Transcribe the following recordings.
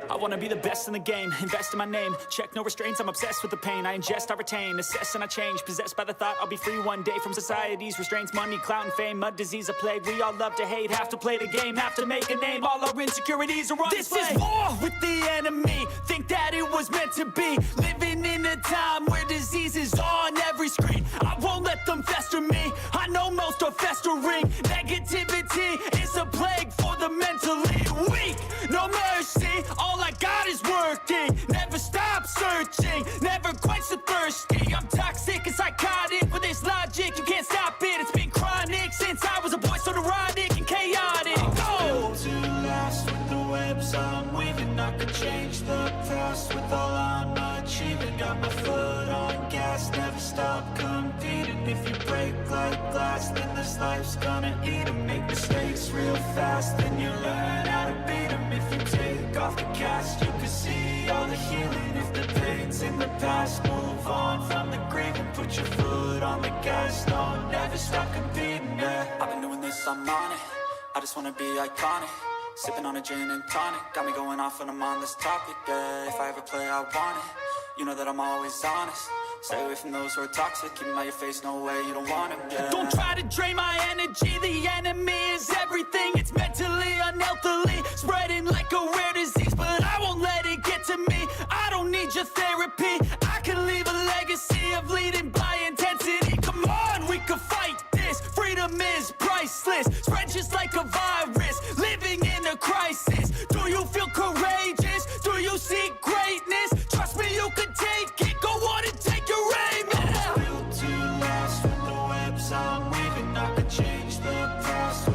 I wanna be the best in the game, invest in my name. Check no restraints, I'm obsessed with the pain. I ingest, I retain, assess and I change. Possessed by the thought I'll be free one day from society's restraints. Money, clout and fame, mud, disease, a plague. We all love to hate, have to play the game, have to make a name. All our insecurities are on display. This is war with the enemy, think that it was meant to be. Living in a time where disease is on every screen. I won't let them fester me, I know most are festering. Negativity is a plague for the mentally weak. No mercy, all I got is working. Never stop searching, never quench the thirsty. I'm toxic and psychotic, with this logic you can't stop it. It's been chronic since I was a boy, so neurotic and chaotic. Built to last with the webs I'm weaving. I could change the past with all I'm achieving. Got my foot on gas, never stop competing. If you break like glass, then this life's gonna eat 'em. Make mistakes real fast, then you learn how to beat 'em. If you take off the cast, you can see all the healing. If the pain's in the past, move on from the grave and put your foot on the gas. No, never stop competing, yeah. I've been doing this, I'm on it. I just wanna be iconic. Sipping on a gin and tonic, got me going off when I'm on this topic, yeah. If I ever play, I want it. You know that I'm always honest. Stay away from those who are toxic. Keep them out your face, no way, you don't want them, yeah. Don't try to drain my energy. The enemy is everything. It's mentally, unhealthily, spreading like a rare disease. But I won't let it get to me. I don't need your therapy. I can leave a legacy of leading by intensity. Come on, we can fight this. Freedom is priceless. Spread just like a virus. Living in a crisis. Do you feel courageous? Do you seek greatness? Trust me, you can take it. Go on and take your aim. Yeah. I'm built to last with the webs I'm weaving. I can change the past.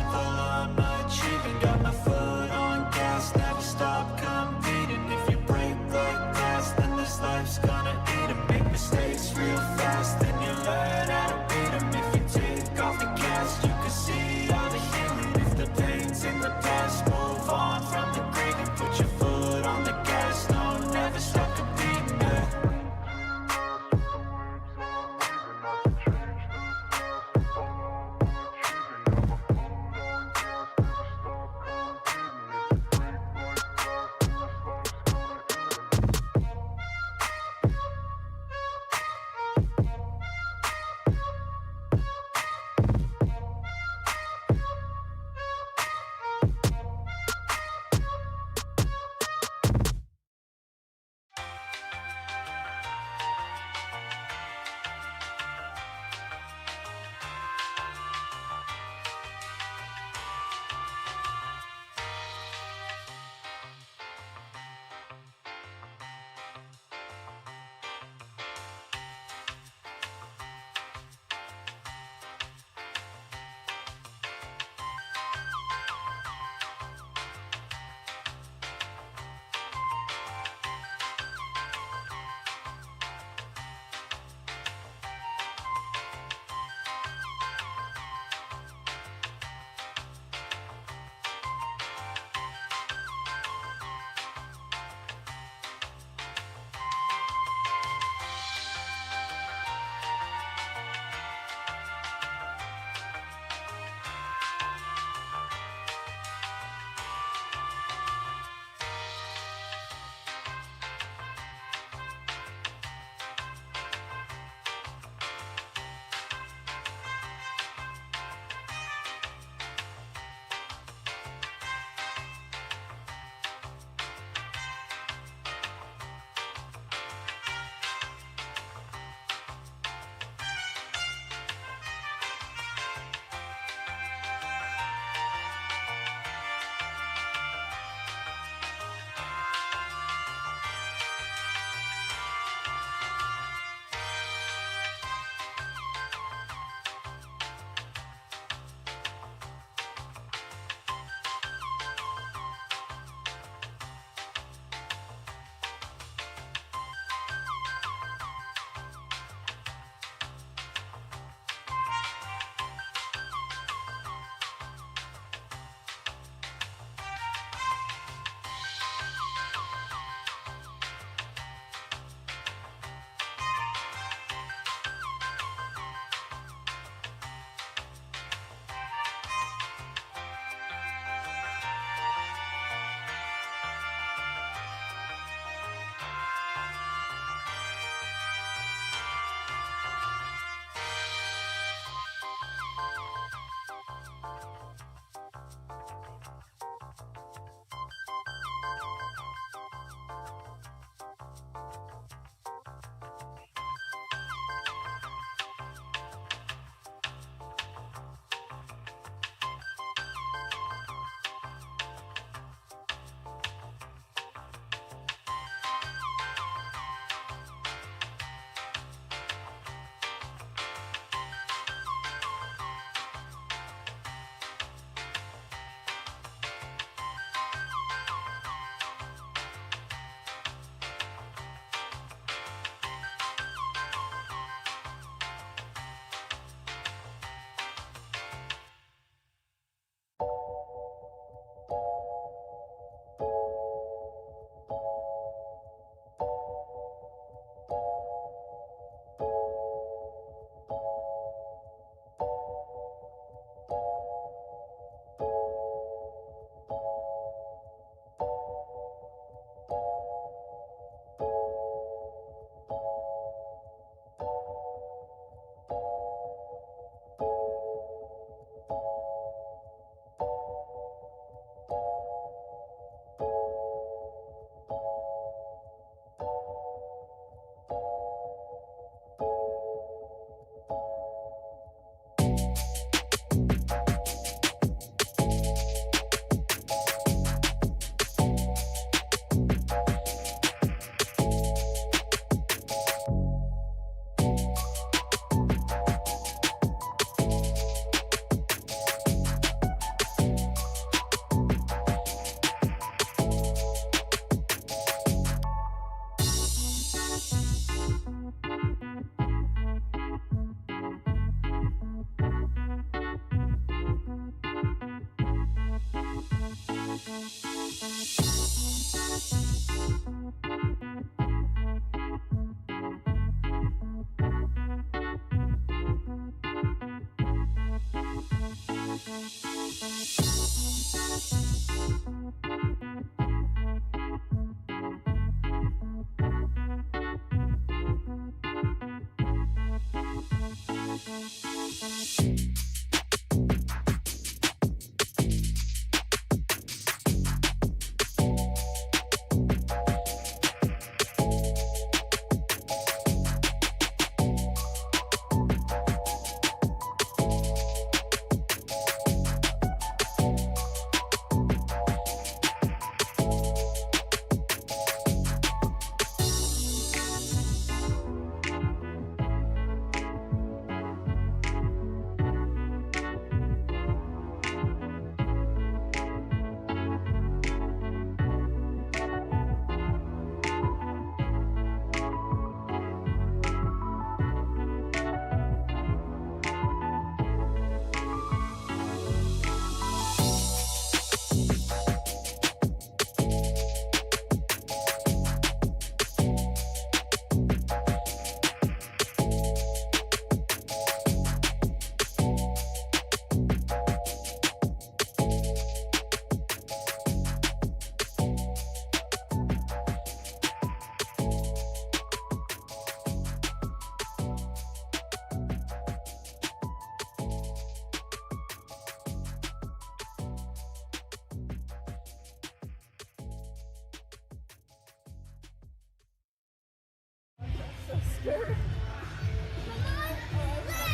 scared.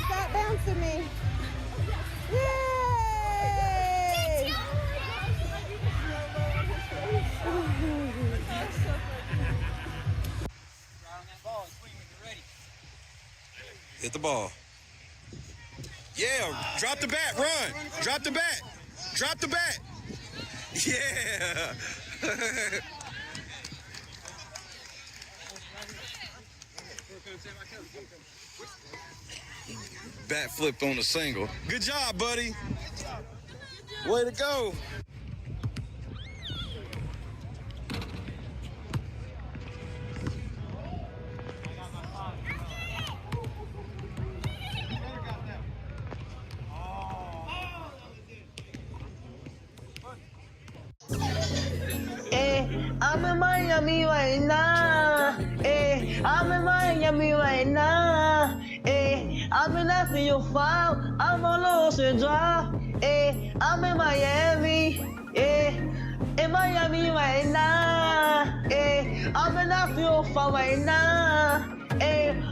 Stop bouncing me. Yay! Hit the ball. Yeah, drop the bat, run. Drop the bat. Drop the bat. Yeah. Bat flipped on the single. Good job, buddy. Way to go. I'm in Miami right now. I'm in Miami right now. I'm in after your file. I'm on Ocean Drive. I'm in Miami. In Miami right now. I'm in after your file right now.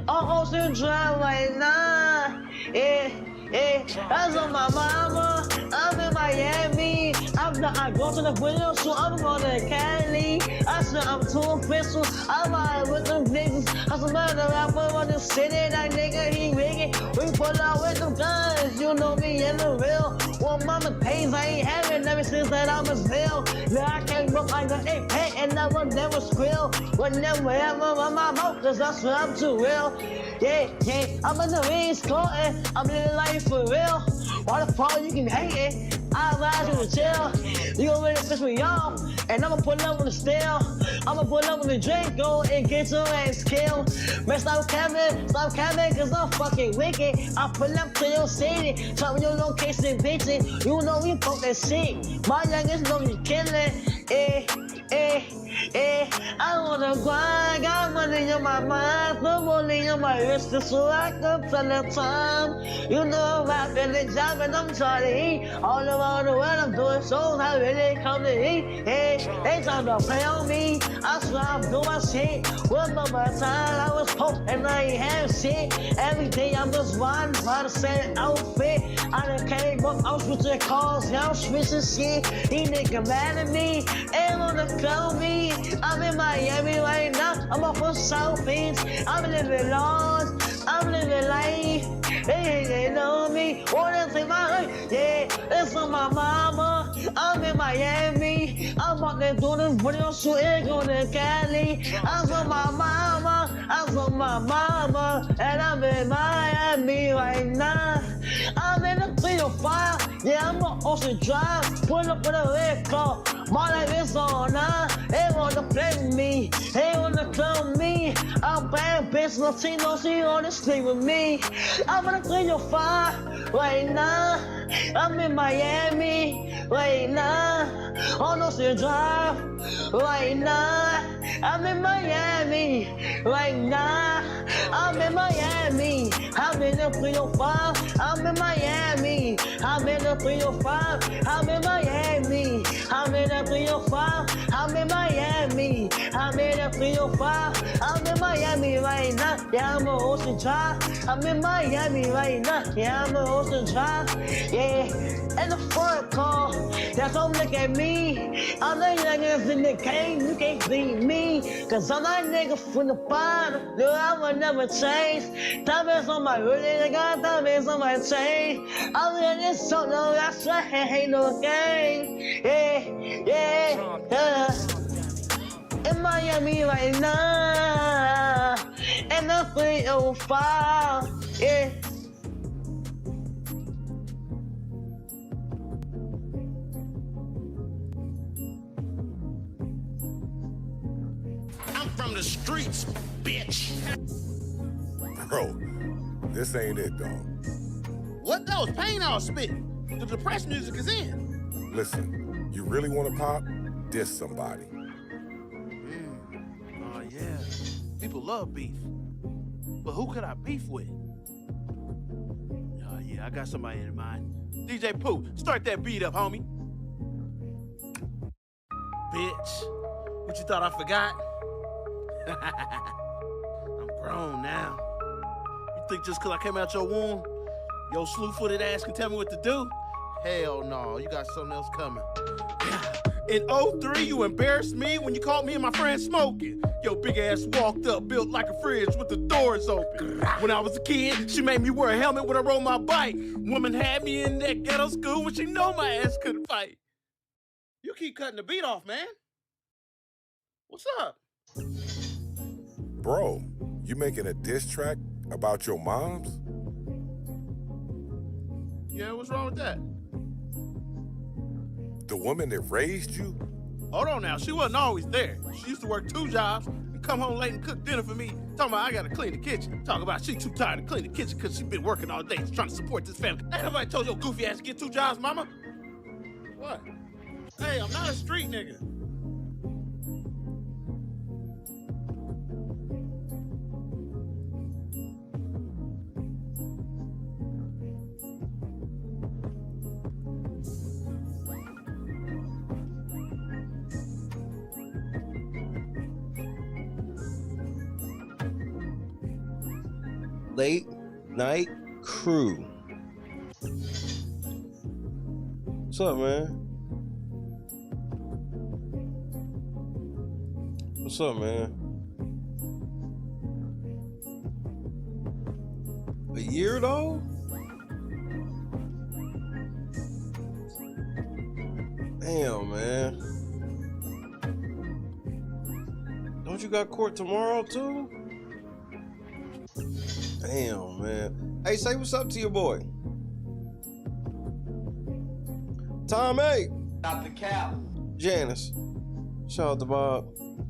On Ocean Drive right now. That's on my mama. I'm in Miami. I go to the window, so I'm going to Cali. I said I'm too official. I'm out with them niggas. I said, man, the rapper on the city, that nigga, he rigging. We pull out with them guns, you know me in the real. Well, mama pays, I ain't having ever since that I was real. Now I came up, I got a pet and I will never squeal. Whenever ever on my mouth, cause I swear I'm too real. Yeah, I'm in the East Coast, I'm living life for real. Why the fuck you can hate it? I ride you to chill. You gon' really piss me off, and I'ma pull up on the steel. I'ma pull up on the drink, go and get your ass killed. Man, stop capping, cause I'm fucking wicked. I pull up to your city, tell me your location, bitches. You know we fuck that shit. My youngest know you killin', I wanna grind, got money on my mind, no money on my wrist, so I can tell the time. You know I'm rapping the job and I'm trying to eat. All around the world I'm doing shows, I really come to eat. They trying to play on me, I swear I'm doing my shit. One more time I was poor and I ain't have shit. Every day I'm just riding by the same outfit. I done came up, I'm switching cars, yeah, I'm switching shit. These niggas mad at me, they wanna kill me. I'm in Miami right now, I'm off of South Beach. I'm living large, I'm living life. They know me, wanna take my life. Yeah, it's on my mama. I'm in Miami. I'm out there doing this video shooting, going to Cali. I'm on my mama, I'm on my mama, and I'm in Miami right now. I'm in the 305, yeah, I'm on Ocean Drive. Pull up with a red car, my life is on now. They wanna play with me, they wanna clone me. I'm bad bitch, Latino, she wanna sleep with me. I'm in the 305 right now. I'm in Miami right now. On Ocean Drive right now. I'm in Miami right now. I'm in Miami. I'm in the 305. I'm in Miami. I'm in the 305. I'm in Miami. I'm in the 305. I'm in Miami. I'm in the 305. I'm in Miami right now. Yeah, I'm on Ocean Drive. I'm in Miami right now. Yeah, I'm on Ocean Drive. Yeah, in the front car. That's don't look at me. I'm the youngest in the game. You can't beat me. Cause I'm that nigga from the bottom. No, I will never change. Diamonds on my really, I got diamonds on my chain. I'm in this song, no, that's right, ain't no game. Yeah. In Miami right now. And the 305. Yeah. I'm from the streets, bitch. Bro, this ain't it, dog. What? That was pain I was spitting. The depressed music is in. Listen, you really want to pop? Diss somebody. Oh, yeah. People love beef. But who could I beef with? Oh, yeah, I got somebody in mind. DJ Pooh, start that beat up, homie. Bitch, what you thought I forgot? I'm grown now. You think just because I came out your womb, your slew-footed ass can tell me what to do? Hell no, you got something else coming. In '03, you embarrassed me when you caught me and my friend smoking. Your big ass walked up, built like a fridge with the doors open. When I was a kid, she made me wear a helmet when I rode my bike. Woman had me in that ghetto school when she know my ass couldn't fight. You keep cutting the beat off, man. What's up? Bro, you making a diss track about your moms? Yeah, what's wrong with that? The woman that raised you? Hold on now, she wasn't always there. She used to work 2 jobs and come home late and cook dinner for me. Talking about I gotta clean the kitchen. Talking about she too tired to clean the kitchen because she been working all day trying to support this family. Ain't nobody told your goofy ass to get 2 jobs, mama? What? Hey, I'm not a street nigga. Late night crew. What's up, man? What's up, man? A year though? Damn, man. Don't you got court tomorrow too? Damn, man. Hey, say what's up to your boy. Tom A. Out the cap. Janice. Shout out to Bob.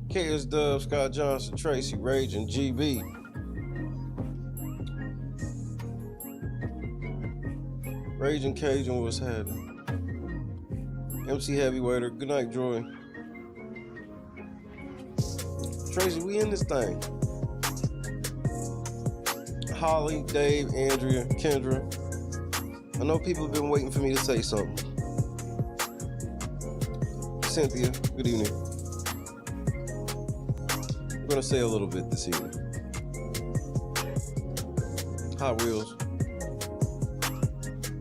KS Dub, Scott Johnson, Tracy, Rage, and GB. Rage and Cajun, what's happening? MC Heavyweighter, good night, Joy. Tracy, we in this thing. Holly, Dave, Andrea, Kendra. I know people have been waiting for me to say something. Cynthia, good evening. I'm gonna say a little bit this evening. Hot Wheels.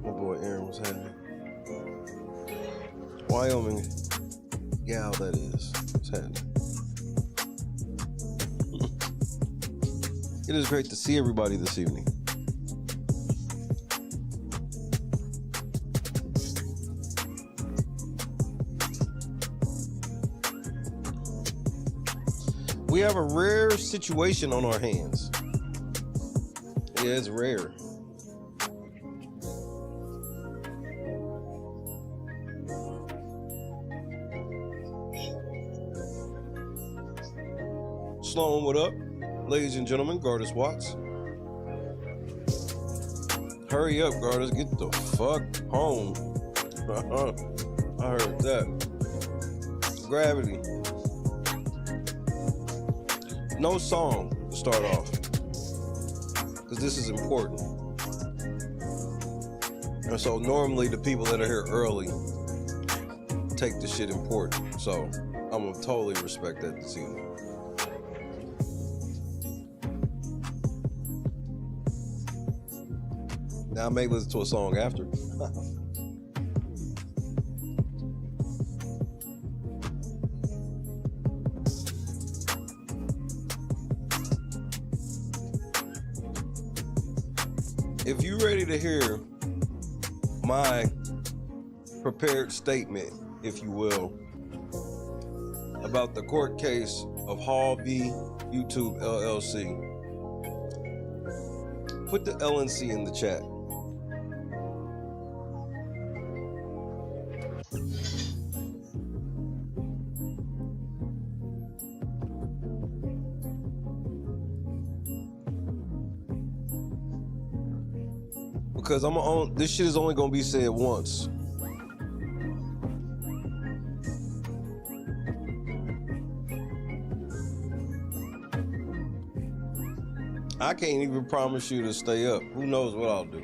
My boy Aaron was happening. Wyoming gal, that is. What's happening? It is great to see everybody this evening. We have a rare situation on our hands. Yeah, it's rare. Sloan, what up? Ladies and gentlemen, Gardis Watts. Hurry up, Gardis. Get the fuck home. I heard that. Gravity. No song to start off. Because this is important. And so normally the people that are here early take the shit important. So I'm gonna totally respect that this evening. Now I may listen to a song after. If you're ready to hear my prepared statement, if you will, about the court case of Hall v. YouTube LLC, put the LNC in the chat. Because this shit is only gonna be said once. I can't even promise you to stay up. Who knows what I'll do.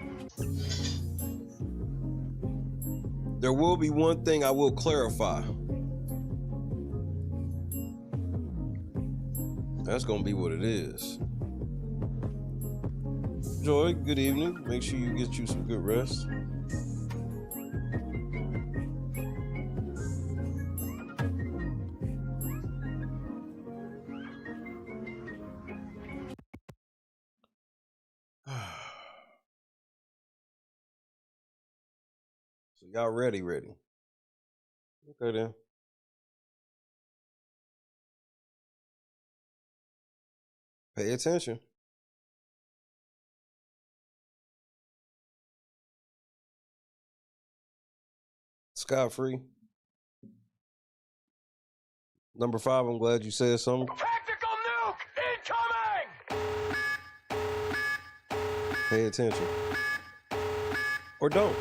There will be one thing I will clarify. That's gonna be what it is. Joy, good evening. Make sure you get you some good rest. So y'all ready? Okay then. Pay attention. Scot free. Number 5, I'm glad you said something. Tactical nuke incoming! Pay attention. Or don't.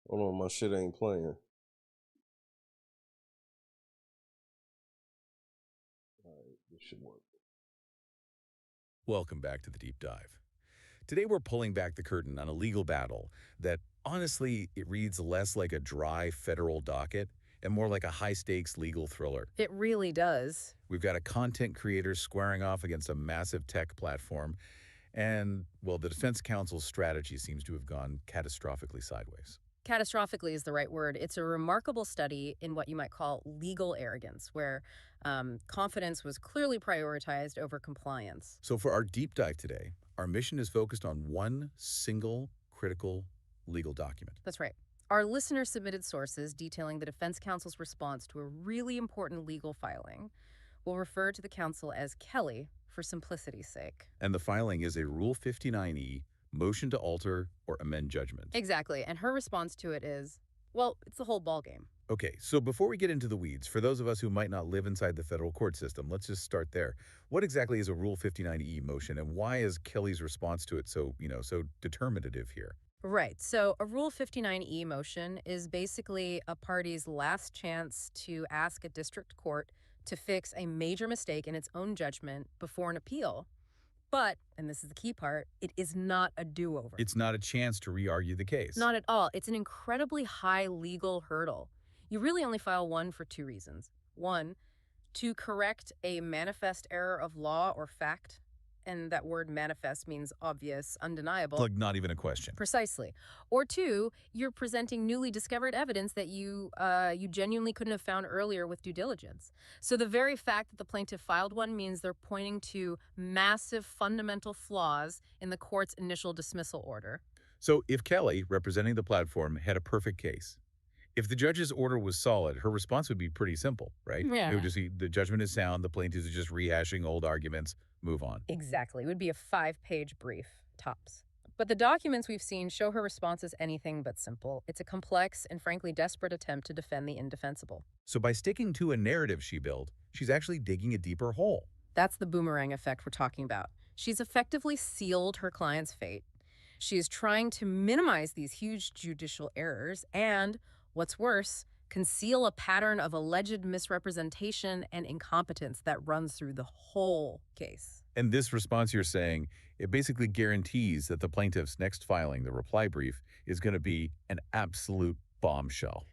Hold on, my shit ain't playing. All right, this should work. Welcome back to the Deep Dive. Today we're pulling back the curtain on a legal battle that, honestly, it reads less like a dry federal docket and more like a high-stakes legal thriller. It really does. We've got a content creator squaring off against a massive tech platform, and, well, the defense counsel's strategy seems to have gone catastrophically sideways. Catastrophically is the right word. It's a remarkable study in what you might call legal arrogance, where confidence was clearly prioritized over compliance. So for our deep dive today, our mission is focused on one single critical legal document. That's right. Our listener submitted sources detailing the defense counsel's response to a really important legal filing. We'll refer to the counsel as Kelly for simplicity's sake. And the filing is a Rule 59E motion to alter or amend judgment. Exactly. And her response to it is, well, it's the whole ballgame. Okay, so before we get into the weeds, for those of us who might not live inside the federal court system, let's just start there. What exactly is a Rule 59E motion, and why is Kelly's response to it so determinative here? Right. So a Rule 59E motion is basically a party's last chance to ask a district court to fix a major mistake in its own judgment before an appeal. But, and this is the key part, it is not a do-over. It's not a chance to re-argue the case. Not at all. It's an incredibly high legal hurdle. You really only file one for 2 reasons. 1, to correct a manifest error of law or fact. And that word manifest means obvious, undeniable. Like not even a question. Precisely. Or 2, you're presenting newly discovered evidence that you genuinely couldn't have found earlier with due diligence. So the very fact that the plaintiff filed one means they're pointing to massive fundamental flaws in the court's initial dismissal order. So if Kelly, representing the platform, had a perfect case, if the judge's order was solid, her response would be pretty simple, right? Yeah. It would just be, the judgment is sound, the plaintiff is just rehashing old arguments, move on. Exactly. It would be a 5-page brief, tops. But the documents we've seen show her response is anything but simple. It's a complex and frankly desperate attempt to defend the indefensible. So by sticking to a narrative she built, she's actually digging a deeper hole. That's the boomerang effect we're talking about. She's effectively sealed her client's fate. She is trying to minimize these huge judicial errors and, what's worse, conceal a pattern of alleged misrepresentation and incompetence that runs through the whole case. And this response you're saying, it basically guarantees that the plaintiff's next filing, the reply brief, is going to be an absolute bombshell.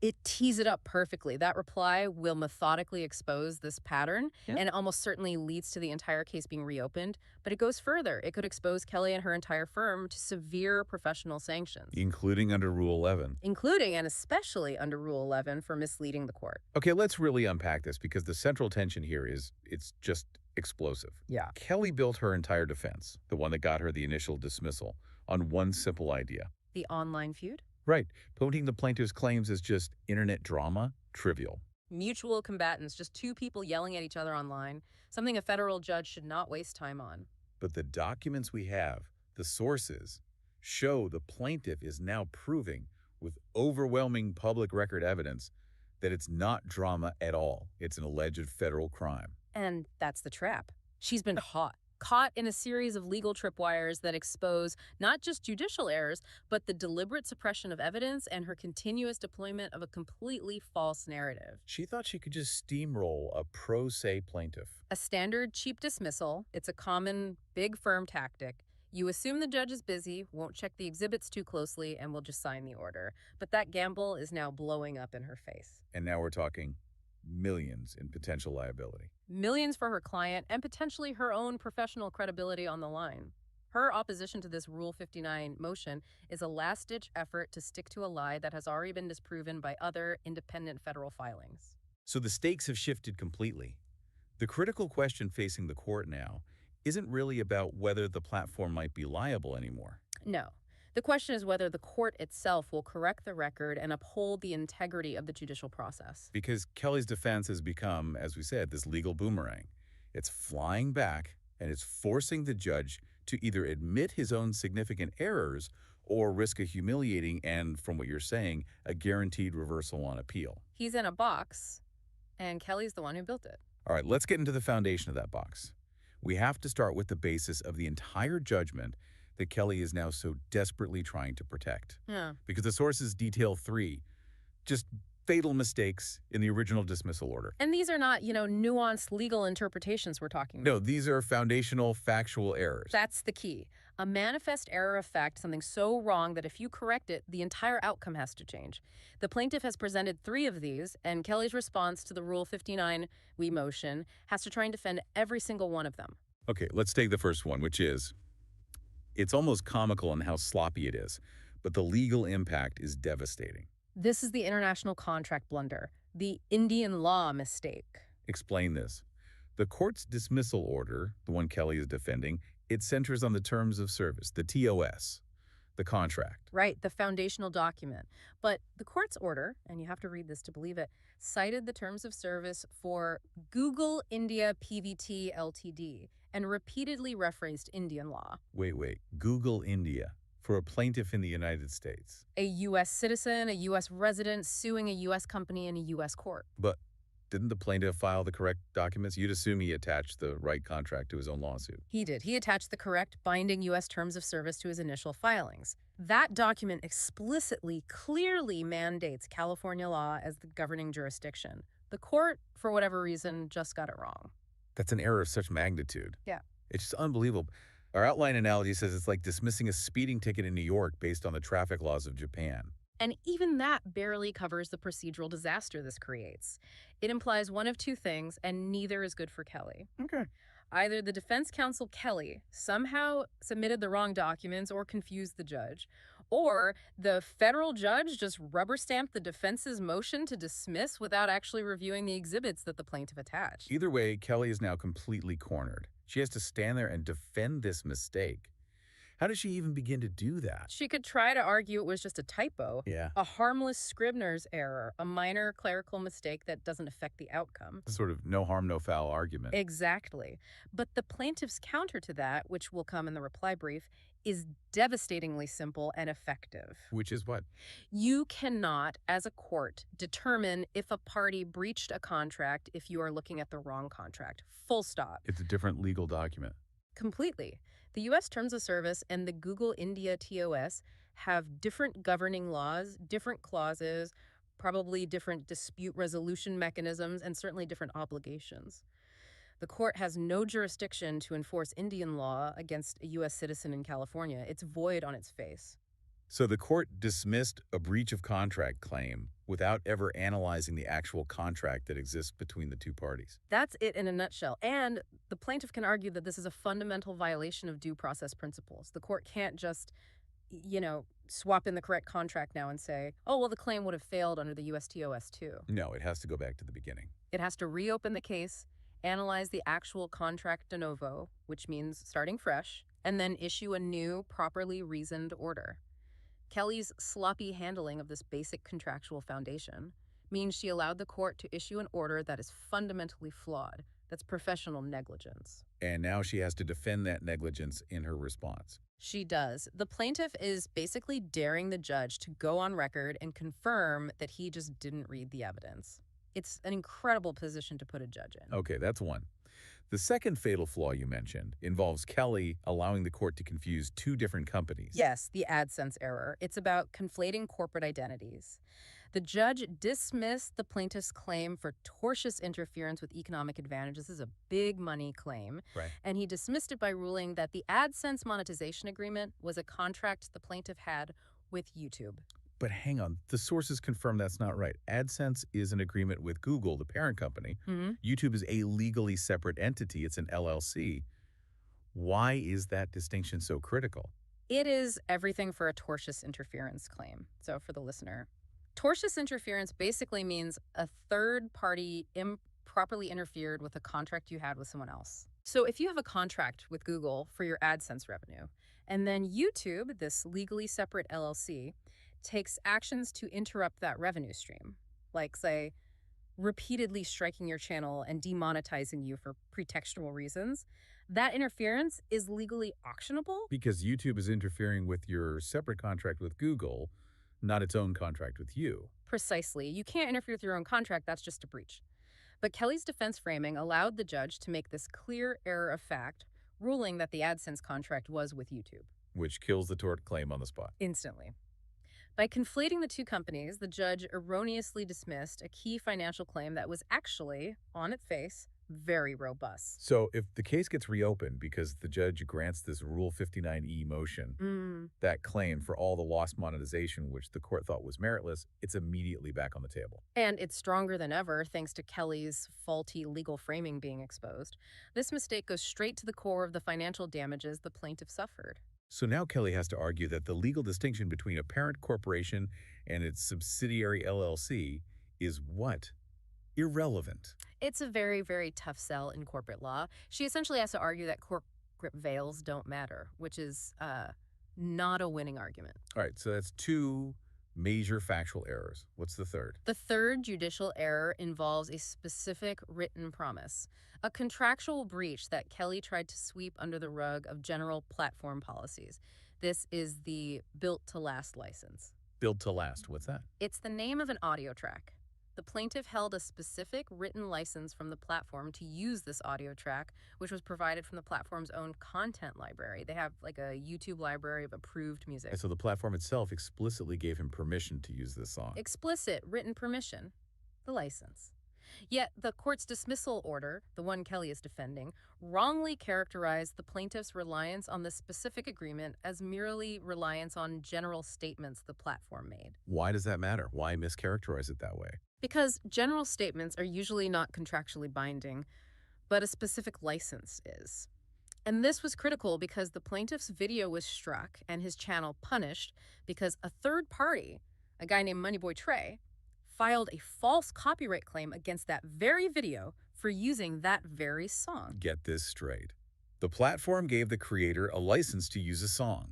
It tees it up perfectly. That reply will methodically expose this pattern and almost certainly leads to the entire case being reopened. But it goes further. It could expose Kelly and her entire firm to severe professional sanctions. Including under Rule 11. Including and especially under Rule 11 for misleading the court. Okay, let's really unpack this because the central tension here is it's just explosive. Yeah. Kelly built her entire defense, the one that got her the initial dismissal, on one simple idea. The online feud? Right. Putting the plaintiff's claims as just internet drama, trivial. Mutual combatants, just 2 people yelling at each other online, something a federal judge should not waste time on. But the documents we have, the sources, show the plaintiff is now proving with overwhelming public record evidence that it's not drama at all. It's an alleged federal crime. And that's the trap. She's been caught. caught in a series of legal tripwires that expose not just judicial errors, but the deliberate suppression of evidence and her continuous deployment of a completely false narrative. She thought she could just steamroll a pro se plaintiff. A standard cheap dismissal, it's a common big firm tactic. You assume the judge is busy, won't check the exhibits too closely, and will just sign the order. But that gamble is now blowing up in her face. And now we're talking millions in potential liability. Millions for her client and potentially her own professional credibility on the line. Her opposition to this Rule 59 motion is a last-ditch effort to stick to a lie that has already been disproven by other independent federal filings. So the stakes have shifted completely. The critical question facing the court now isn't really about whether the platform might be liable anymore. No. The question is whether the court itself will correct the record and uphold the integrity of the judicial process. Because Kelly's defense has become, as we said, this legal boomerang. It's flying back, and it's forcing the judge to either admit his own significant errors or risk a humiliating and, from what you're saying, a guaranteed reversal on appeal. He's in a box, and Kelly's the one who built it. All right, let's get into the foundation of that box. We have to start with the basis of the entire judgment that Kelly is now so desperately trying to protect. Yeah. Because the sources detail 3 just fatal mistakes in the original dismissal order. And these are not, nuanced legal interpretations we're talking about. No, these are foundational factual errors. That's the key. A manifest error of fact, something so wrong that if you correct it, the entire outcome has to change. The plaintiff has presented 3 of these, and Kelly's response to the Rule 59 motion has to try and defend every single one of them. Okay, let's take the first one, which is, it's almost comical in how sloppy it is, but the legal impact is devastating. This is the international contract blunder, the Indian law mistake. Explain this. The court's dismissal order, the one Kelly is defending, it centers on the terms of service, the TOS, the contract. Right, the foundational document. But the court's order, and you have to read this to believe it, cited the terms of service for Google India PVT Ltd. And repeatedly referenced Indian law. Wait. Google India for a plaintiff in the United States. A U.S. citizen, a U.S. resident suing a U.S. company in a U.S. court. But didn't the plaintiff file the correct documents? You'd assume he attached the right contract to his own lawsuit. He did. He attached the correct binding U.S. terms of service to his initial filings. That document explicitly, clearly mandates California law as the governing jurisdiction. The court, for whatever reason, just got it wrong. That's an error of such magnitude. Yeah. It's just unbelievable. Our outline analogy says it's like dismissing a speeding ticket in New York based on the traffic laws of Japan. And even that barely covers the procedural disaster this creates. It implies one of 2 things, and neither is good for Kelly. Okay. Either the defense counsel, Kelly, somehow submitted the wrong documents or confused the judge, or the federal judge just rubber-stamped the defense's motion to dismiss without actually reviewing the exhibits that the plaintiff attached. Either way, Kelly is now completely cornered. She has to stand there and defend this mistake. How does she even begin to do that? She could try to argue it was just a typo, Yeah. a harmless Scribner's error, a minor clerical mistake that doesn't affect the outcome. Sort of no harm, no foul argument. Exactly. But the plaintiff's counter to that, which will come in the reply brief, is devastatingly simple and effective. Which is what? You cannot, as a court, determine if a party breached a contract if you are looking at the wrong contract. Full stop. It's a different legal document. Completely. The U.S. Terms of Service and the Google India TOS have different governing laws, different clauses, probably different dispute resolution mechanisms, and certainly different obligations. The court has no jurisdiction to enforce Indian law against a U.S. citizen in California. It's void on its face. So the court dismissed a breach of contract claim without ever analyzing the actual contract that exists between the 2 parties. That's it in a nutshell. And the plaintiff can argue that this is a fundamental violation of due process principles. The court can't just, swap in the correct contract now and say, oh, well, the claim would have failed under the U.S. TOS too. No, it has to go back to the beginning. It has to reopen the case, analyze the actual contract de novo, which means starting fresh, and then issue a new, properly reasoned order. Kelly's sloppy handling of this basic contractual foundation means she allowed the court to issue an order that is fundamentally flawed. That's professional negligence. And now she has to defend that negligence in her response. She does. The plaintiff is basically daring the judge to go on record and confirm that he just didn't read the evidence. It's an incredible position to put a judge in. Okay, that's one. The second fatal flaw you mentioned involves Kelly allowing the court to confuse two different companies. Yes, the AdSense error. It's about conflating corporate identities. The judge dismissed the plaintiff's claim for tortious interference with economic advantage. This is a big money claim. Right. And he dismissed it by ruling that the AdSense monetization agreement was a contract the plaintiff had with YouTube. But hang on, the sources confirm that's not right. AdSense is an agreement with Google, the parent company. YouTube is a legally separate entity. It's an LLC. Why is that distinction so critical? It is everything for a tortious interference claim. So for the listener, tortious interference basically means a third party improperly interfered with a contract you had with someone else. So if you have a contract with Google for your AdSense revenue, and then YouTube, this legally separate LLC, takes actions to interrupt that revenue stream, like, say, repeatedly striking your channel and demonetizing you for pretextual reasons, that interference is legally actionable. Because YouTube is interfering with your separate contract with Google, not its own contract with you. Precisely. You can't interfere with your own contract. That's just a breach. But Kelly's defense framing allowed the judge to make this clear error of fact, ruling that the AdSense contract was with YouTube. Which kills the tort claim on the spot. Instantly. By conflating the two companies, the judge erroneously dismissed a key financial claim that was actually, on its face, very robust. So if the case gets reopened because the judge grants this Rule 59E motion, that claim for all the lost monetization, which the court thought was meritless, it's immediately back on the table. And it's stronger than ever thanks to Kelly's faulty legal framing being exposed. This mistake goes straight to the core of the financial damages the plaintiff suffered. So now Kelly has to argue that the legal distinction between a parent corporation and its subsidiary LLC is what? Irrelevant. It's a very, very tough sell in corporate law. She essentially has to argue that corporate veils don't matter, which is not a winning argument. All right, so that's two major factual errors. What's the third? The third judicial error involves a specific written promise, a contractual breach that Kelly tried to sweep under the rug of general platform policies. This is the Built to Last license. Built to Last, what's that? It's the name of an audio track. The plaintiff held a specific written license from the platform to use this audio track, which was provided from the platform's own content library. They have like a YouTube library of approved music. And so the platform itself explicitly gave him permission to use this song. Explicit written permission, the license. Yet the court's dismissal order, the one Kelly is defending, wrongly characterized the plaintiff's reliance on this specific agreement as merely reliance on general statements the platform made. Why does that matter? Why mischaracterize it that way? Because general statements are usually not contractually binding, but a specific license is. And this was critical because the plaintiff's video was struck and his channel punished because a third party, a guy named Moneyboy Trey, filed a false copyright claim against that very video for using that very song. Get this straight. The platform gave the creator a license to use a song.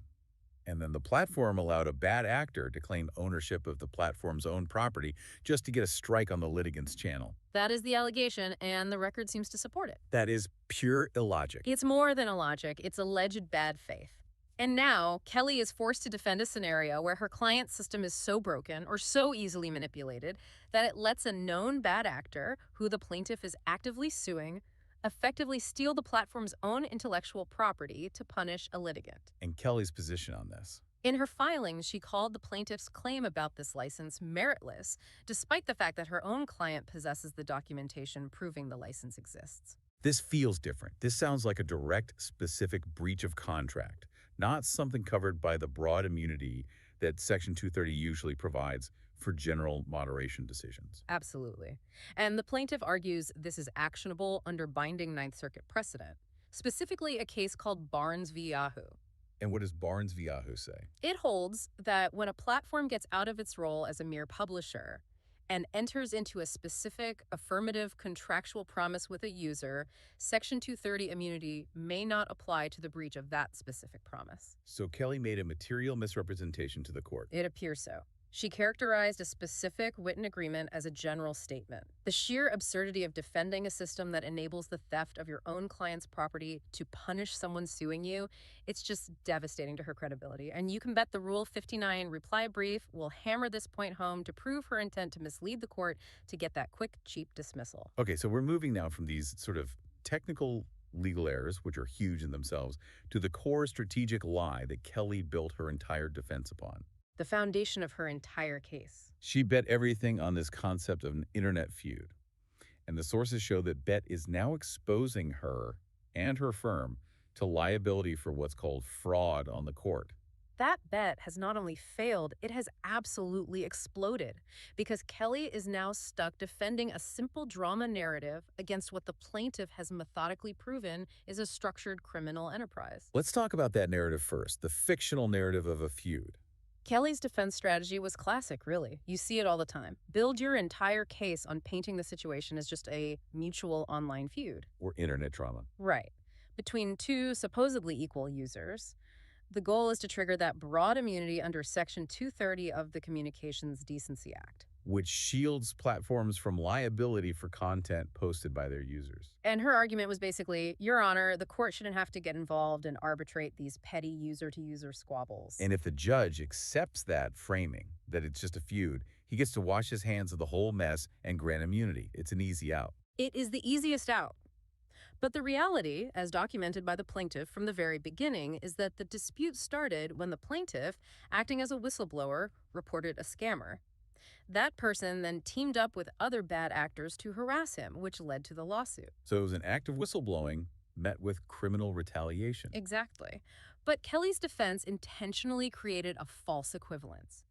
And then the platform allowed a bad actor to claim ownership of the platform's own property just to get a strike on the litigant's channel. That is the allegation, and the record seems to support it. That is pure illogic. It's more than illogic. It's alleged bad faith. And now, Kelly is forced to defend a scenario where her client's system is so broken or so easily manipulated that it lets a known bad actor, who the plaintiff is actively suing, effectively steal the platform's own intellectual property to punish a litigant. And Kelly's position on this? In her filings, she called the plaintiff's claim about this license meritless, despite the fact that her own client possesses the documentation proving the license exists. This feels different. This sounds like a direct, specific breach of contract, not something covered by the broad immunity that Section 230 usually provides for general moderation decisions. Absolutely. And the plaintiff argues this is actionable under binding Ninth Circuit precedent, specifically a case called Barnes v. Yahoo. And what does Barnes v. Yahoo say? It holds that when a platform gets out of its role as a mere publisher and enters into a specific affirmative contractual promise with a user, Section 230 immunity may not apply to the breach of that specific promise. So Kelly made a material misrepresentation to the court. It appears so. She characterized a specific written agreement as a general statement. The sheer absurdity of defending a system that enables the theft of your own client's property to punish someone suing you, it's just devastating to her credibility. And you can bet the Rule 59 reply brief will hammer this point home to prove her intent to mislead the court to get that quick, cheap dismissal. Okay, so we're moving now from these sort of technical legal errors, which are huge in themselves, to the core strategic lie that Kelly built her entire defense upon. The foundation of her entire case. She bet everything on this concept of an internet feud. And the sources show that Bet is now exposing her and her firm to liability for what's called fraud on the court. That bet has not only failed, it has absolutely exploded because Kelly is now stuck defending a simple drama narrative against what the plaintiff has methodically proven is a structured criminal enterprise. Let's talk about that narrative first, the fictional narrative of a feud. Kelly's defense strategy was classic, really. You see it all the time. Build your entire case on painting the situation as just a mutual online feud. Or internet drama. Right. Between two supposedly equal users. The goal is to trigger that broad immunity under Section 230 of the Communications Decency Act, which shields platforms from liability for content posted by their users. And her argument was basically, Your Honor, the court shouldn't have to get involved and arbitrate these petty user-to-user squabbles. And if the judge accepts that framing, that it's just a feud, he gets to wash his hands of the whole mess and grant immunity. It's an easy out. It is the easiest out. But the reality, as documented by the plaintiff from the very beginning, is that the dispute started when the plaintiff, acting as a whistleblower, reported a scammer. That person then teamed up with other bad actors to harass him, which led to the lawsuit. So it was an act of whistleblowing met with criminal retaliation. Exactly. But Kelly's defense intentionally created a false equivalence.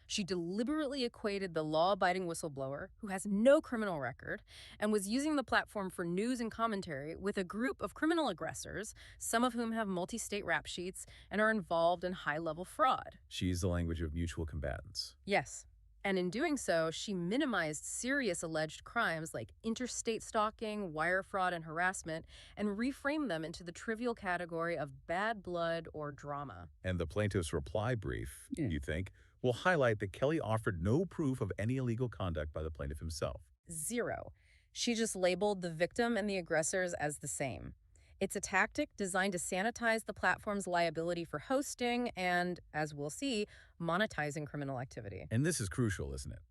She deliberately equated the law-abiding whistleblower, who has no criminal record, and was using the platform for news and commentary with a group of criminal aggressors, some of whom have multi-state rap sheets and are involved in high-level fraud. She used the language of mutual combatants. Yes. And in doing so, she minimized serious alleged crimes like interstate stalking, wire fraud, and harassment, and reframed them into the trivial category of bad blood or drama. And the plaintiff's reply brief, you think, will highlight that Kelly offered no proof of any illegal conduct by the plaintiff himself. Zero. She just labeled the victim and the aggressors as the same. It's a tactic designed to sanitize the platform's liability for hosting and, as we'll see, monetizing criminal activity. And this is crucial, isn't it?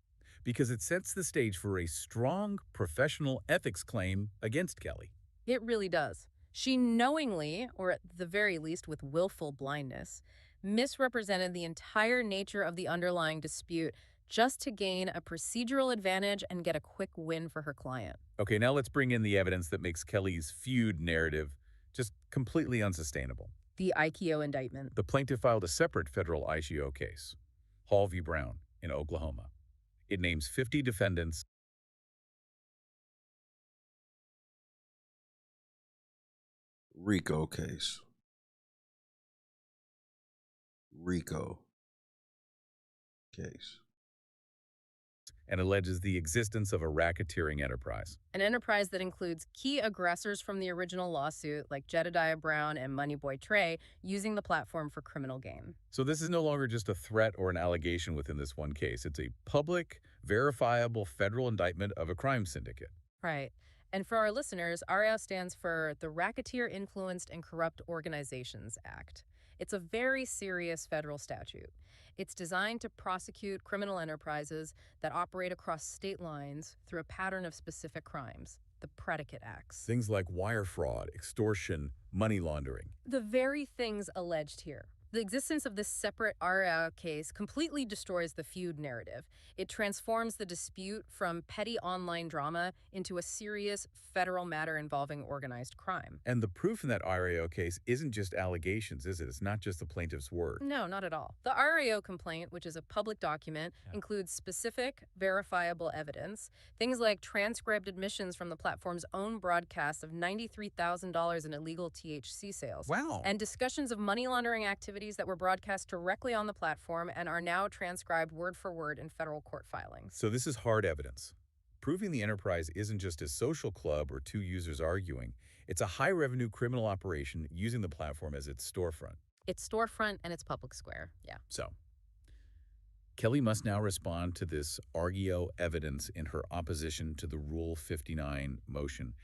Because it sets the stage for a strong professional ethics claim against Kelly. It really does. She knowingly, or at the very least with willful blindness, misrepresented the entire nature of the underlying dispute just to gain a procedural advantage and get a quick win for her client. Okay, now let's bring in the evidence that makes Kelly's feud narrative just completely unsustainable. The IKO indictment. The plaintiff filed a separate federal IGO case, Hall v. Brown, in Oklahoma. It names 50 defendants. RICO case. RICO case. And alleges the existence of a racketeering enterprise. An enterprise that includes key aggressors from the original lawsuit, like Jedediah Brown and Moneyboy Trey, using the platform for criminal gain. So this is no longer just a threat or an allegation within this one case. It's a public, verifiable federal indictment of a crime syndicate. Right. And for our listeners, RIO stands for the Racketeer Influenced and Corrupt Organizations Act. It's a very serious federal statute. It's designed to prosecute criminal enterprises that operate across state lines through a pattern of specific crimes, the predicate acts. Things like wire fraud, extortion, money laundering. The very things alleged here. The existence of this separate RIO case completely destroys the feud narrative. It transforms the dispute from petty online drama into a serious federal matter involving organized crime. And the proof in that RIO case isn't just allegations, is it? It's not just the plaintiff's word. No, not at all. The RIO complaint, which is a public document, includes specific, verifiable evidence, things like transcribed admissions from the platform's own broadcast of $93,000 in illegal THC sales. Wow. And discussions of money laundering activities that were broadcast directly on the platform and are now transcribed word for word in federal court filings. So this is hard evidence. Proving the enterprise isn't just a social club or two users arguing. It's a high-revenue criminal operation using the platform as its storefront. It's storefront and it's public square, yeah. So, Kelly must now respond to this RIO evidence in her opposition to the Rule 59 motion.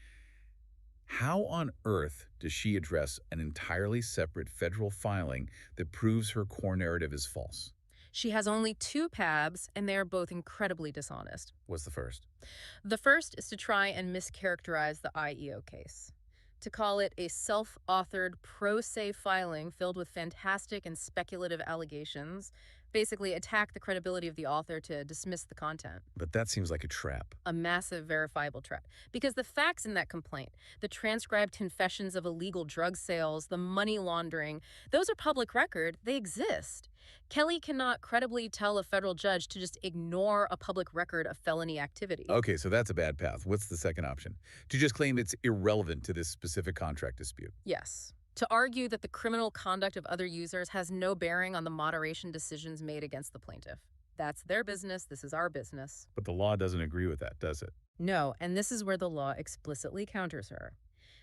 How on earth does she address an entirely separate federal filing that proves her core narrative is false? She has only 2 paths, and they are both incredibly dishonest. What's the first? The first is to try and mischaracterize the IEO case. To call it a self-authored pro se filing filled with fantastic and speculative allegations, basically attack the credibility of the author to dismiss the content. But that seems like a trap. A massive verifiable trap. Because the facts in that complaint, the transcribed confessions of illegal drug sales, the money laundering, those are public record. They exist. Kelly cannot credibly tell a federal judge to just ignore a public record of felony activity. Okay, so that's a bad path. What's the second option? To just claim it's irrelevant to this specific contract dispute. Yes. To argue that the criminal conduct of other users has no bearing on the moderation decisions made against the plaintiff. That's their business, this is our business. But the law doesn't agree with that, does it? No, and this is where the law explicitly counters her.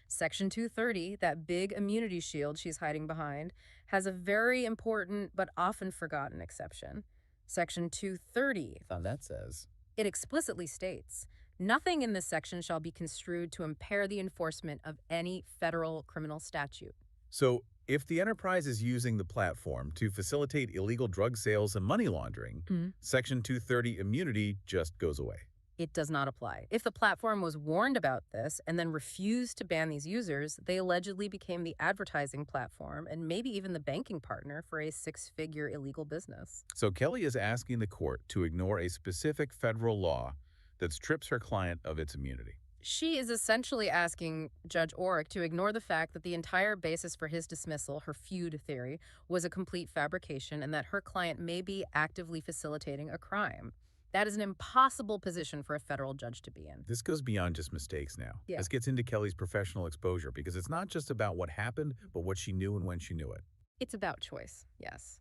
Section 230, that big immunity shield she's hiding behind, has a very important but often forgotten exception. Section 230. That says. It explicitly states, nothing in this section shall be construed to impair the enforcement of any federal criminal statute. So, if the enterprise is using the platform to facilitate illegal drug sales and money laundering, Section 230 immunity just goes away. It does not apply. If the platform was warned about this and then refused to ban these users, they allegedly became the advertising platform and maybe even the banking partner for a six-figure illegal business. So Kelly is asking the court to ignore a specific federal law that strips her client of its immunity. She is essentially asking Judge Orrick to ignore the fact that the entire basis for his dismissal, her feud theory, was a complete fabrication and that her client may be actively facilitating a crime. That is an impossible position for a federal judge to be in. This goes beyond just mistakes now. Yeah. This gets into Kelly's professional exposure because it's not just about what happened, but what she knew and when she knew it. It's about choice, yes.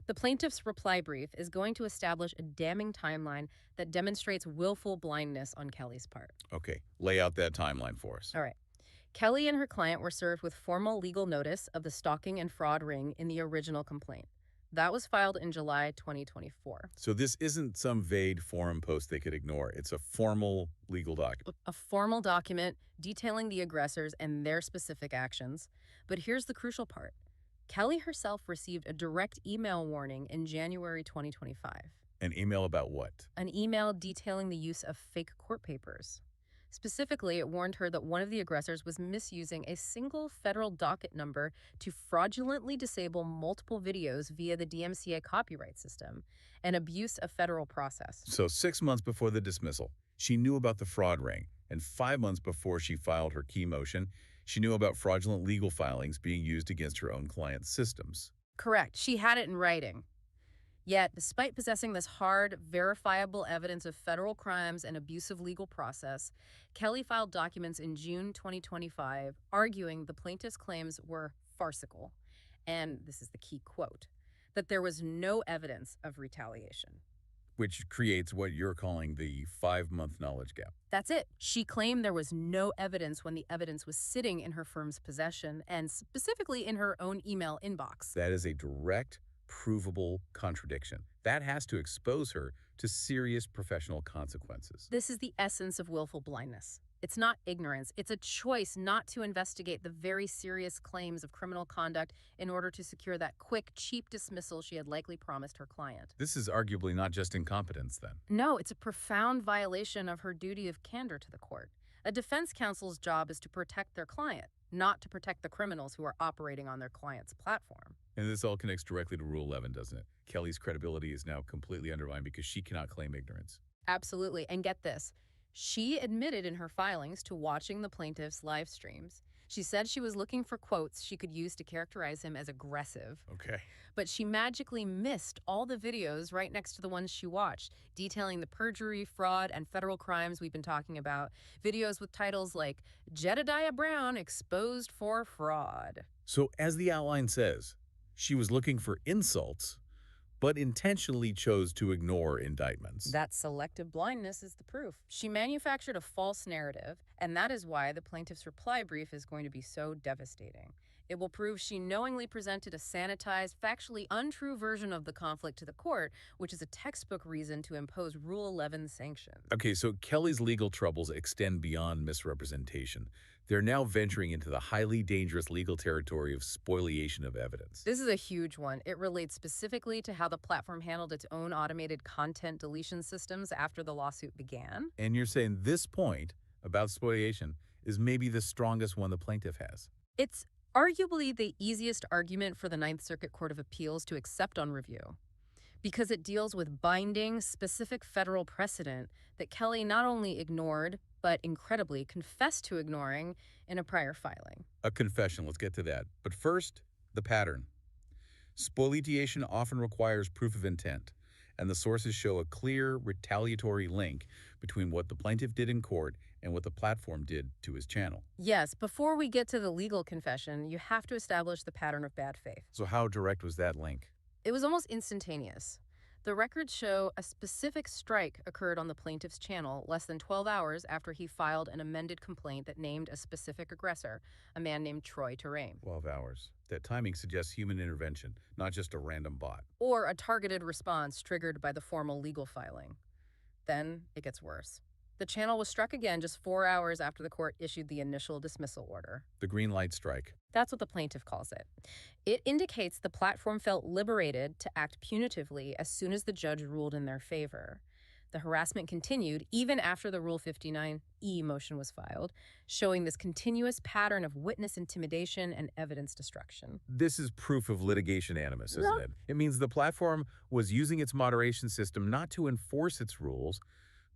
The plaintiff's reply brief is going to establish a damning timeline that demonstrates willful blindness on Kelly's part. Okay, lay out that timeline for us. All right. Kelly and her client were served with formal legal notice of the stalking and fraud ring in the original complaint. That was filed in July 2024. So this isn't some vague forum post they could ignore. It's a formal legal document. A formal document detailing the aggressors and their specific actions. But here's the crucial part. Kelly herself received a direct email warning in January 2025. An email about what? An email detailing the use of fake court papers. Specifically, it warned her that one of the aggressors was misusing a single federal docket number to fraudulently disable multiple videos via the DMCA copyright system, an abuse of federal process. So 6 months before the dismissal, she knew about the fraud ring, and 5 months before she filed her key motion, she knew about fraudulent legal filings being used against her own client's systems. Correct. She had it in writing. Yet, despite possessing this hard, verifiable evidence of federal crimes and abusive legal process, Kelly filed documents in June 2025 arguing the plaintiff's claims were farcical, and this is the key quote, that there was no evidence of retaliation. Which creates what you're calling the 5-month knowledge gap. That's it. She claimed there was no evidence when the evidence was sitting in her firm's possession, and specifically in her own email inbox. That is a direct, provable contradiction. That has to expose her to serious professional consequences. This is the essence of willful blindness. It's not ignorance. It's a choice not to investigate the very serious claims of criminal conduct in order to secure that quick, cheap dismissal she had likely promised her client. This is arguably not just incompetence, then. No, it's a profound violation of her duty of candor to the court. A defense counsel's job is to protect their client, not to protect the criminals who are operating on their client's platform. And this all connects directly to Rule 11, doesn't it? Kelly's credibility is now completely undermined because she cannot claim ignorance. Absolutely. And get this. She admitted in her filings to watching the plaintiff's live streams. She said she was looking for quotes she could use to characterize him as aggressive. Okay. But she magically missed all the videos right next to the ones she watched, detailing the perjury, fraud, and federal crimes we've been talking about. Videos with titles like Jedediah Brown Exposed for Fraud. So as the outline says, she was looking for insults, but intentionally chose to ignore indictments. That selective blindness is the proof. She manufactured a false narrative, and that is why the plaintiff's reply brief is going to be so devastating. It will prove she knowingly presented a sanitized, factually untrue version of the conflict to the court, which is a textbook reason to impose Rule 11 sanctions. Okay, so Kelly's legal troubles extend beyond misrepresentation. They're now venturing into the highly dangerous legal territory of spoliation of evidence. This is a huge one. It relates specifically to how the platform handled its own automated content deletion systems after the lawsuit began. And you're saying this point about spoliation is maybe the strongest one the plaintiff has. It's arguably the easiest argument for the Ninth Circuit Court of Appeals to accept on review, because it deals with binding, specific federal precedent that Kelly not only ignored, but incredibly confessed to ignoring in a prior filing. A confession, let's get to that. But first, the pattern. Spoliation often requires proof of intent, and the sources show a clear retaliatory link between what the plaintiff did in court and what the platform did to his channel. Yes, before we get to the legal confession, you have to establish the pattern of bad faith. So how direct was that link? It was almost instantaneous. The records show a specific strike occurred on the plaintiff's channel less than 12 hours after he filed an amended complaint that named a specific aggressor, a man named Troy Terrain. 12 hours. That timing suggests human intervention, not just a random bot. Or a targeted response triggered by the formal legal filing. Then it gets worse. The channel was struck again just 4 hours after the court issued the initial dismissal order. The green light strike. That's what the plaintiff calls it. It indicates the platform felt liberated to act punitively as soon as the judge ruled in their favor. The harassment continued even after the Rule 59E motion was filed, showing this continuous pattern of witness intimidation and evidence destruction. This is proof of litigation animus, isn't it? It means the platform was using its moderation system not to enforce its rules,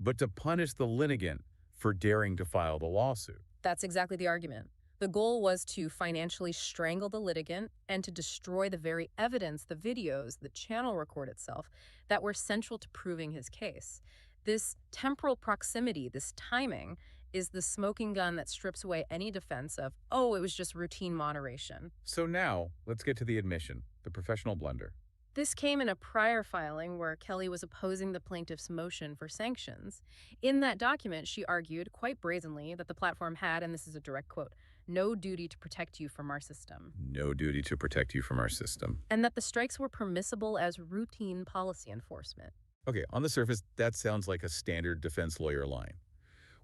but to punish the litigant for daring to file the lawsuit. That's exactly the argument. The goal was to financially strangle the litigant and to destroy the very evidence, the videos, the channel record itself, that were central to proving his case. This temporal proximity, this timing, is the smoking gun that strips away any defense of, oh, it was just routine moderation. So now, let's get to the admission, the professional blunder. This came in a prior filing where Kelly was opposing the plaintiff's motion for sanctions. In that document, she argued quite brazenly that the platform had, and this is a direct quote, no duty to protect you from our system. No duty to protect you from our system. And that the strikes were permissible as routine policy enforcement. Okay, on the surface, that sounds like a standard defense lawyer line.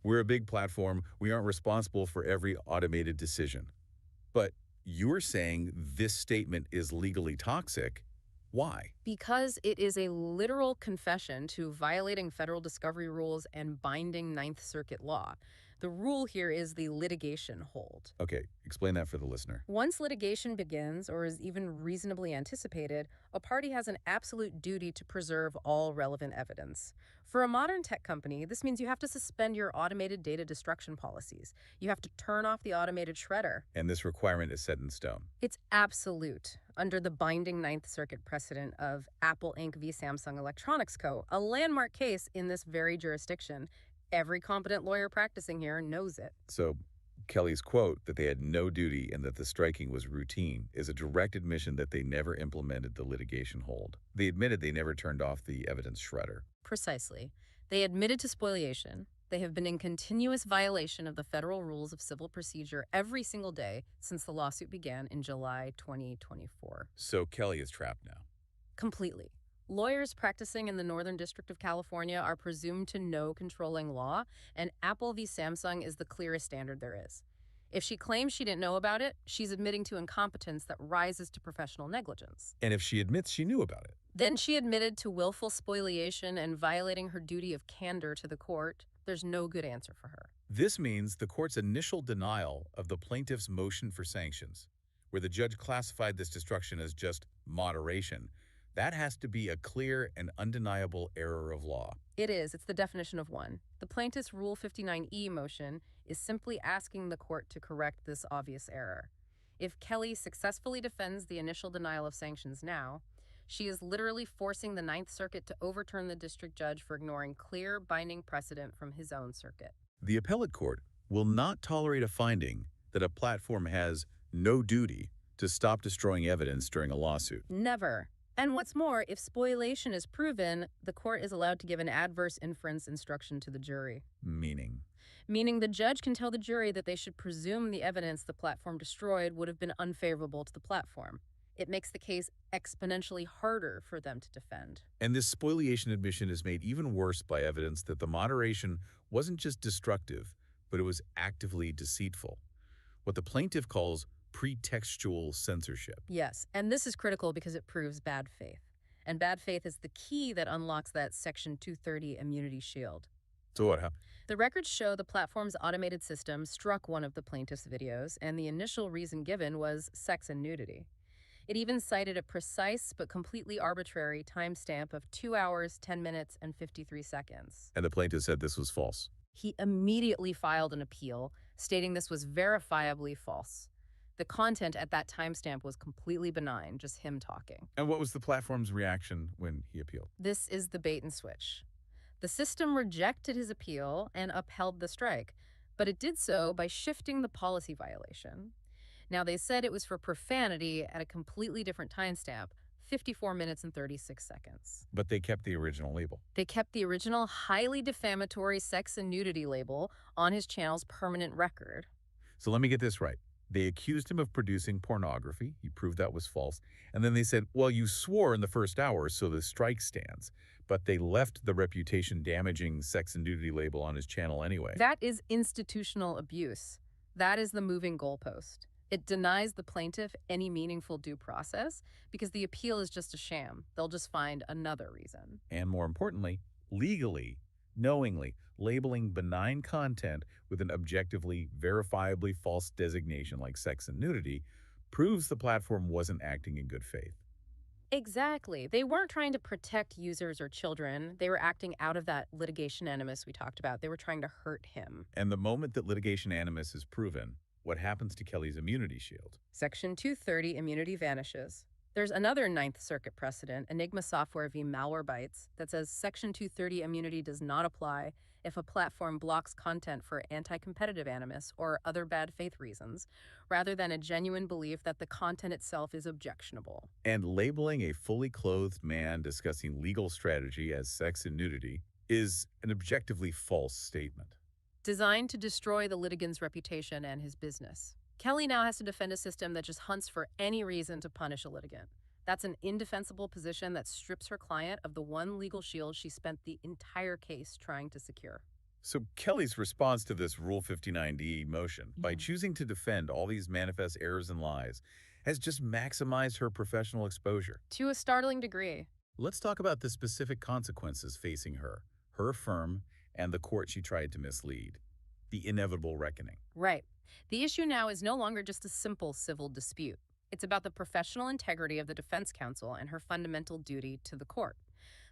We're a big platform. We aren't responsible for every automated decision. But you're saying this statement is legally toxic. Why? Because it is a literal confession to violating federal discovery rules and binding Ninth Circuit law. The rule here is the litigation hold. Okay, explain that for the listener. Once litigation begins, or is even reasonably anticipated, a party has an absolute duty to preserve all relevant evidence. For a modern tech company, this means you have to suspend your automated data destruction policies. You have to turn off the automated shredder. And this requirement is set in stone. It's absolute under the binding Ninth Circuit precedent of Apple Inc. v. Samsung Electronics Co., a landmark case in this very jurisdiction. Every competent lawyer practicing here knows it. So Kelly's quote that they had no duty and that the striking was routine is a direct admission that they never implemented the litigation hold. They admitted they never turned off the evidence shredder. Precisely. They admitted to spoliation. They have been in continuous violation of the federal rules of civil procedure every single day since the lawsuit began in July 2024. So Kelly is trapped now. Completely. Lawyers practicing in the Northern District of California are presumed to know controlling law, and Apple v. Samsung is the clearest standard there is. If she claims she didn't know about it, she's admitting to incompetence that rises to professional negligence. And if she admits she knew about it? Then she admitted to willful spoliation and violating her duty of candor to the court. There's no good answer for her. This means the court's initial denial of the plaintiff's motion for sanctions, where the judge classified this destruction as just moderation, that has to be a clear and undeniable error of law. It is. It's the definition of one. The plaintiff's Rule 59E motion is simply asking the court to correct this obvious error. If Kelly successfully defends the initial denial of sanctions now, she is literally forcing the Ninth Circuit to overturn the district judge for ignoring clear, binding precedent from his own circuit. The appellate court will not tolerate a finding that a platform has no duty to stop destroying evidence during a lawsuit. Never. And what's more, if spoliation is proven, the court is allowed to give an adverse inference instruction to the jury. Meaning? Meaning the judge can tell the jury that they should presume the evidence the platform destroyed would have been unfavorable to the platform. It makes the case exponentially harder for them to defend. And this spoliation admission is made even worse by evidence that the moderation wasn't just destructive, but it was actively deceitful. What the plaintiff calls pretextual censorship. Yes, and this is critical because it proves bad faith. And bad faith is the key that unlocks that Section 230 immunity shield. So what happened? The records show the platform's automated system struck one of the plaintiff's videos, and the initial reason given was sex and nudity. It even cited a precise but completely arbitrary timestamp of 2 hours, 10 minutes, and 53 seconds. And the plaintiff said this was false. He immediately filed an appeal, stating this was verifiably false. The content at that timestamp was completely benign, just him talking. And what was the platform's reaction when he appealed? This is the bait and switch. The system rejected his appeal and upheld the strike, but it did so by shifting the policy violation. Now, they said it was for profanity at a completely different timestamp, 54 minutes and 36 seconds. But they kept the original label. They kept the original highly defamatory sex and nudity label on his channel's permanent record. So let me get this right. They accused him of producing pornography. He proved that was false. And then they said, well, you swore in the first hour, so the strike stands. But they left the reputation-damaging sex and nudity label on his channel anyway. That is institutional abuse. That is the moving goalpost. It denies the plaintiff any meaningful due process because the appeal is just a sham. They'll just find another reason. And more importantly, legally, knowingly, labeling benign content with an objectively, verifiably false designation like sex and nudity proves the platform wasn't acting in good faith. Exactly. They weren't trying to protect users or children. They were acting out of that litigation animus we talked about. They were trying to hurt him. And the moment that litigation animus is proven, what happens to Kelly's immunity shield? Section 230 immunity vanishes. There's another Ninth Circuit precedent, Enigma Software v. Malwarebytes, that says Section 230 immunity does not apply if a platform blocks content for anti-competitive animus or other bad faith reasons, rather than a genuine belief that the content itself is objectionable. And labeling a fully clothed man discussing legal strategy as sex and nudity is an objectively false statement. Designed to destroy the litigant's reputation and his business. Kelly now has to defend a system that just hunts for any reason to punish a litigant. That's an indefensible position that strips her client of the one legal shield she spent the entire case trying to secure. So Kelly's response to this Rule 59D motion, by choosing to defend all these manifest errors and lies, has just maximized her professional exposure. To a startling degree. Let's talk about the specific consequences facing her, her firm, and the court she tried to mislead. The inevitable reckoning. Right. The issue now is no longer just a simple civil dispute. It's about the professional integrity of the defense counsel and her fundamental duty to the court.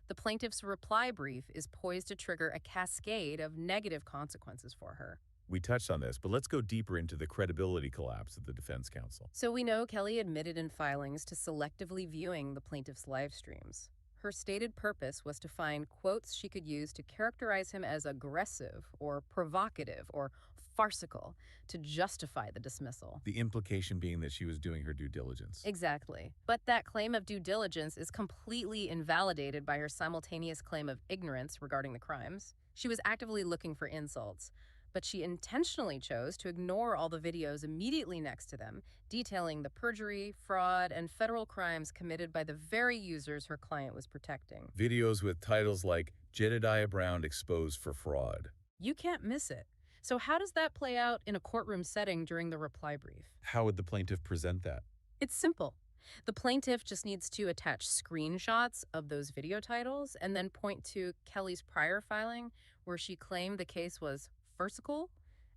The plaintiff's reply brief is poised to trigger a cascade of negative consequences for her. We touched on this, but let's go deeper into the credibility collapse of the defense counsel. So we know Kelly admitted in filings to selectively viewing the plaintiff's live streams. Her stated purpose was to find quotes she could use to characterize him as aggressive or provocative or farcical to justify the dismissal. The implication being that she was doing her due diligence. Exactly. But that claim of due diligence is completely invalidated by her simultaneous claim of ignorance regarding the crimes. She was actively looking for insults, but she intentionally chose to ignore all the videos immediately next to them, detailing the perjury, fraud, and federal crimes committed by the very users her client was protecting. Videos with titles like Jedediah Brown exposed for fraud. You can't miss it. So how does that play out in a courtroom setting during the reply brief? How would the plaintiff present that? It's simple. The plaintiff just needs to attach screenshots of those video titles and then point to Kelly's prior filing where she claimed the case was farcical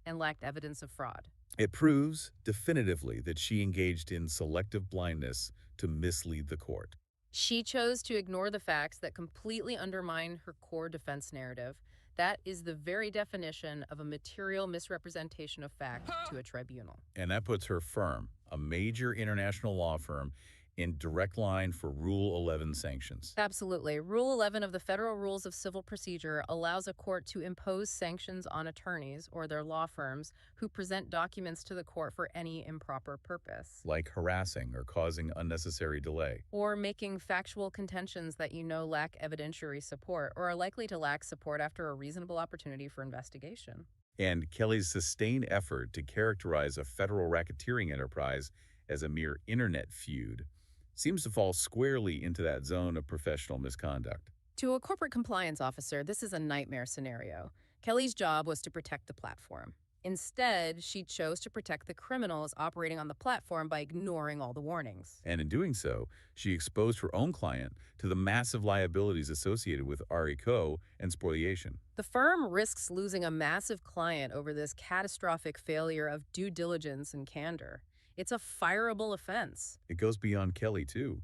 and lacked evidence of fraud. It proves definitively that she engaged in selective blindness to mislead the court. She chose to ignore the facts that completely undermine her core defense narrative. That is the very definition of a material misrepresentation of fact to a tribunal. And that puts her firm, a major international law firm, in direct line for Rule 11 sanctions. Absolutely. Rule 11 of the Federal Rules of Civil Procedure allows a court to impose sanctions on attorneys or their law firms who present documents to the court for any improper purpose. Like harassing or causing unnecessary delay. Or making factual contentions that you know lack evidentiary support or are likely to lack support after a reasonable opportunity for investigation. And Kelly's sustained effort to characterize a federal racketeering enterprise as a mere internet feud seems to fall squarely into that zone of professional misconduct. To a corporate compliance officer, this is a nightmare scenario. Kelly's job was to protect the platform. Instead, she chose to protect the criminals operating on the platform by ignoring all the warnings. And in doing so, she exposed her own client to the massive liabilities associated with RECO and spoliation. The firm risks losing a massive client over this catastrophic failure of due diligence and candor. It's a fireable offense. It goes beyond Kelly, too.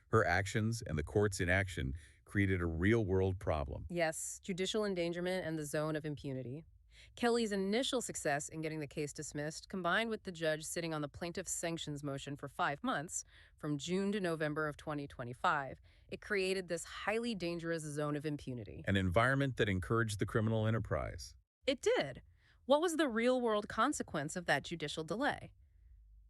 Her actions and the court's inaction created a real-world problem. Yes, judicial endangerment and the zone of impunity. Kelly's initial success in getting the case dismissed, combined with the judge sitting on the plaintiff's sanctions motion for 5 months, from June to November of 2025, it created this highly dangerous zone of impunity. An environment that encouraged the criminal enterprise. It did. What was the real-world consequence of that judicial delay?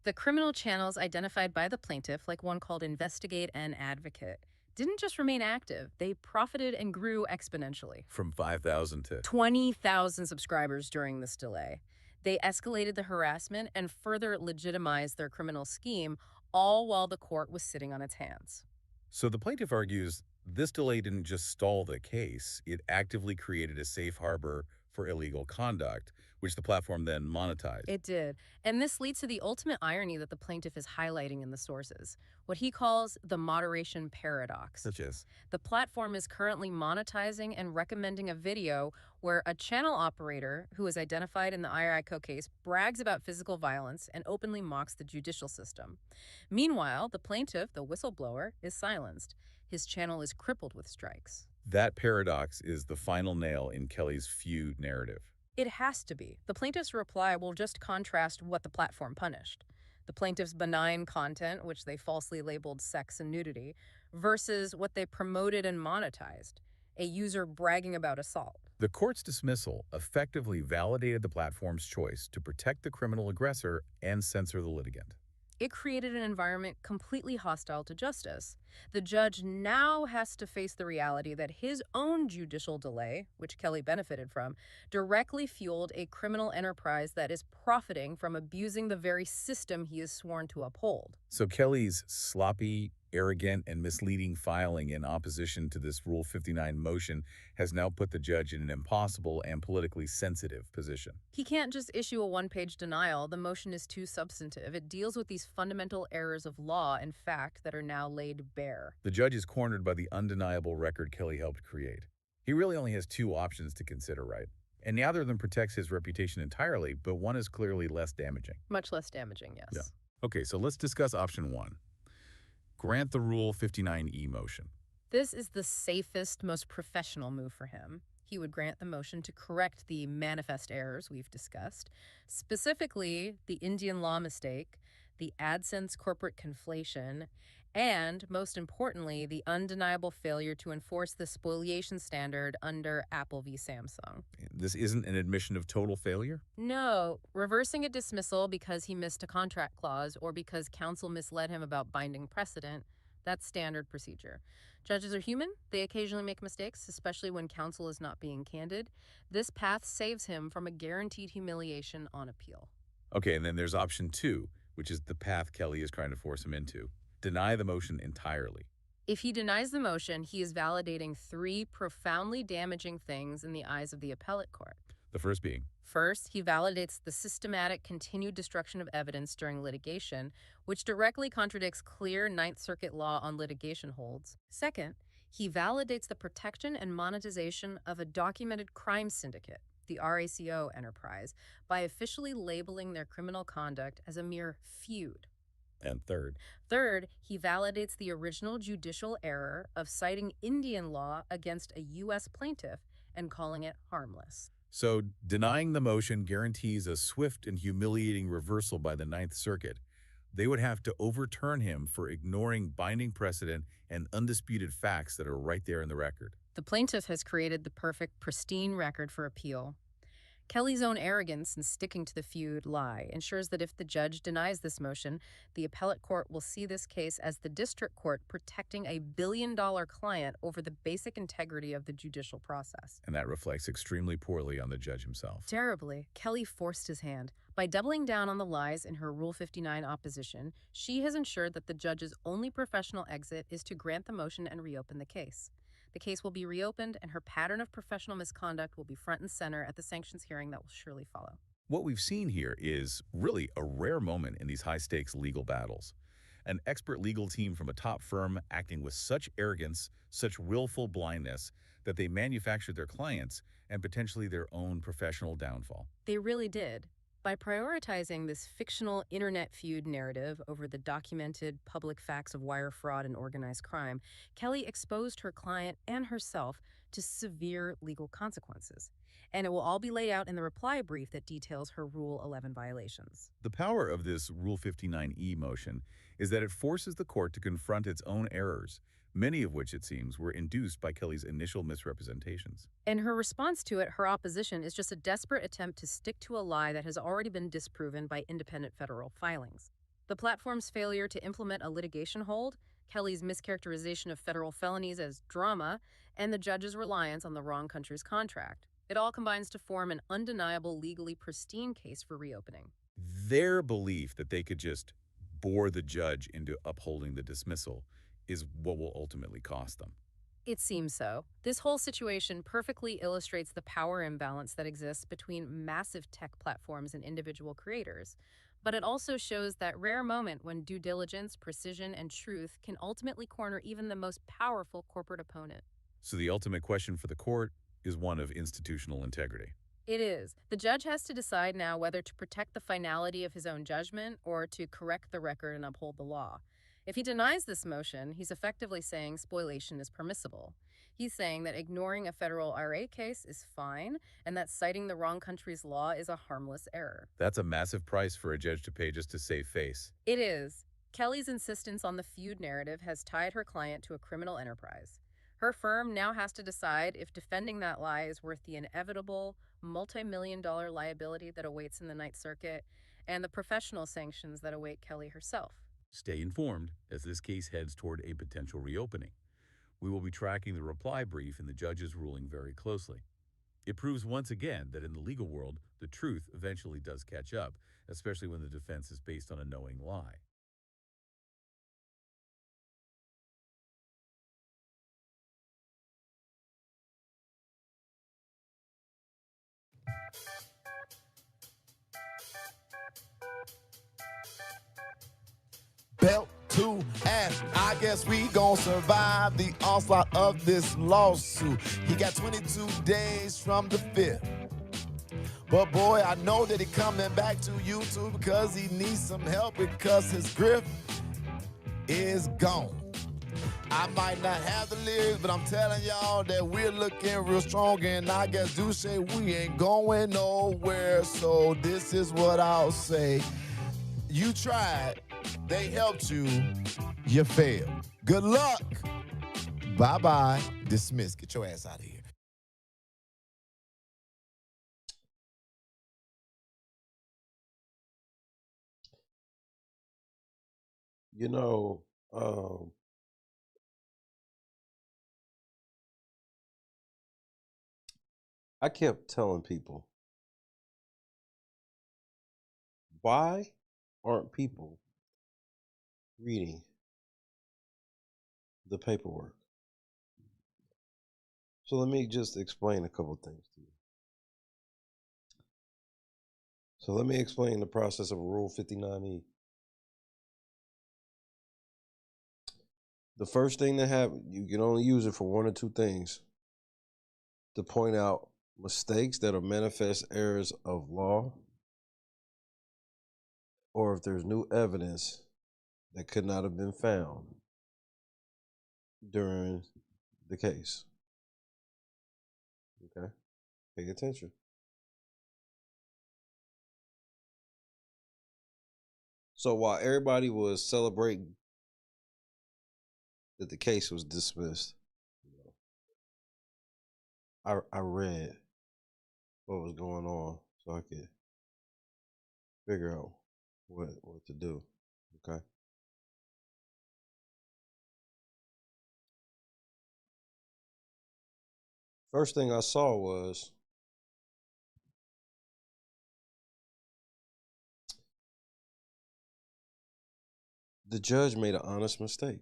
The criminal channels identified by the plaintiff, like one called Investigate and Advocate, didn't just remain active, they profited and grew exponentially. From 5,000 to 20,000 subscribers during this delay. They escalated the harassment and further legitimized their criminal scheme, all while the court was sitting on its hands. So the plaintiff argues this delay didn't just stall the case, it actively created a safe harbor for illegal conduct, which the platform then monetized. It did. And this leads to the ultimate irony that the plaintiff is highlighting in the sources, what he calls the moderation paradox. Such as? The platform is currently monetizing and recommending a video where a channel operator, who is identified in the IRICO case, brags about physical violence and openly mocks the judicial system. Meanwhile, the plaintiff, the whistleblower, is silenced. His channel is crippled with strikes. That paradox is the final nail in Kelly's feud narrative. It has to be. The plaintiff's reply will just contrast what the platform punished. The plaintiff's benign content, which they falsely labeled sex and nudity, versus what they promoted and monetized, a user bragging about assault. The court's dismissal effectively validated the platform's choice to protect the criminal aggressor and censor the litigant. It created an environment completely hostile to justice. The judge now has to face the reality that his own judicial delay, which Kelly benefited from, directly fueled a criminal enterprise that is profiting from abusing the very system he is sworn to uphold. So Kelly's sloppy, arrogant, and misleading filing in opposition to this Rule 59 motion has now put the judge in an impossible and politically sensitive position. He can't just issue a one-page denial. The motion is too substantive. It deals with these fundamental errors of law and fact that are now laid bare. The judge is cornered by the undeniable record Kelly helped create. He really only has two options to consider, right? And neither of them protects his reputation entirely, but one is clearly less damaging. Much less damaging, yes. Yeah. Okay, so let's discuss option one. Grant the Rule 59E motion. This is the safest, most professional move for him. He would grant the motion to correct the manifest errors we've discussed, specifically the Indian law mistake, the AdSense corporate conflation, and, most importantly, the undeniable failure to enforce the spoliation standard under Apple v. Samsung. This isn't an admission of total failure? No, reversing a dismissal because he missed a contract clause or because counsel misled him about binding precedent, that's standard procedure. Judges are human. They occasionally make mistakes, especially when counsel is not being candid. This path saves him from a guaranteed humiliation on appeal. Okay, and then there's option two, which is the path Kelly is trying to force him into. Deny the motion entirely. If he denies the motion, he is validating three profoundly damaging things in the eyes of the appellate court. The first being? First, he validates the systematic continued destruction of evidence during litigation, which directly contradicts clear Ninth Circuit law on litigation holds. Second, he validates the protection and monetization of a documented crime syndicate, the RACO enterprise, by officially labeling their criminal conduct as a mere feud. And third? Third, he validates the original judicial error of citing Indian law against a U.S. plaintiff and calling it harmless. So denying the motion guarantees a swift and humiliating reversal by the Ninth Circuit. They would have to overturn him for ignoring binding precedent and undisputed facts that are right there in the record. The plaintiff has created the perfect, pristine record for appeal. Kelly's own arrogance in sticking to the feud lie ensures that if the judge denies this motion, the appellate court will see this case as the district court protecting a billion-dollar client over the basic integrity of the judicial process. And that reflects extremely poorly on the judge himself. Terribly, Kelly forced his hand. By doubling down on the lies in her Rule 59 opposition, she has ensured that the judge's only professional exit is to grant the motion and reopen the case. The case will be reopened, and her pattern of professional misconduct will be front and center at the sanctions hearing that will surely follow. What we've seen here is really a rare moment in these high-stakes legal battles. An expert legal team from a top firm acting with such arrogance, such willful blindness, that they manufactured their clients and potentially their own professional downfall. They really did. By prioritizing this fictional internet feud narrative over the documented public facts of wire fraud and organized crime, Kelly exposed her client and herself to severe legal consequences. And it will all be laid out in the reply brief that details her Rule 11 violations. The power of this Rule 59E motion is that it forces the court to confront its own errors, many of which, it seems, were induced by Kelly's initial misrepresentations. And her response to it, her opposition, is just a desperate attempt to stick to a lie that has already been disproven by independent federal filings. The platform's failure to implement a litigation hold, Kelly's mischaracterization of federal felonies as drama, and the judge's reliance on the wrong country's contract. It all combines to form an undeniable, legally pristine case for reopening. Their belief that they could just bore the judge into upholding the dismissal is what will ultimately cost them. It seems so. This whole situation perfectly illustrates the power imbalance that exists between massive tech platforms and individual creators. But it also shows that rare moment when due diligence, precision, and truth can ultimately corner even the most powerful corporate opponent. So the ultimate question for the court is one of institutional integrity. It is. The judge has to decide now whether to protect the finality of his own judgment or to correct the record and uphold the law. If he denies this motion, he's effectively saying spoliation is permissible. He's saying that ignoring a federal RA case is fine and that citing the wrong country's law is a harmless error. That's a massive price for a judge to pay just to save face. It is. Kelly's insistence on the feud narrative has tied her client to a criminal enterprise. Her firm now has to decide if defending that lie is worth the inevitable multi-million-dollar liability that awaits in the Ninth Circuit and the professional sanctions that await Kelly herself. Stay informed as this case heads toward a potential reopening. We will be tracking the reply brief and the judge's ruling very closely. It proves once again that in the legal world, the truth eventually does catch up, especially when the defense is based on a knowing lie. Belt to ass. I guess we gon' survive the onslaught of this lawsuit. He got 22 days from the 5th. But boy, I know that he coming back to YouTube because he needs some help because his grip is gone. I might not have the lyrics, but I'm telling y'all that we're looking real strong. And I guess Duce, we ain't going nowhere. So this is what I'll say. You tried. They helped you. You failed. Good luck. Bye-bye. Dismiss. Get your ass out of here. You know, I kept telling people, why aren't people reading the paperwork? So let me just explain a couple things to you. So let me explain the process of Rule 59E. The first thing that happens, you can only use it for one or two things: to point out mistakes that are manifest errors of law, or if there's new evidence that could not have been found during the case. Okay? Pay attention. So while everybody was celebrating that the case was dismissed, I read what was going on so I could figure out what to do. Okay. First thing I saw was the judge made an honest mistake.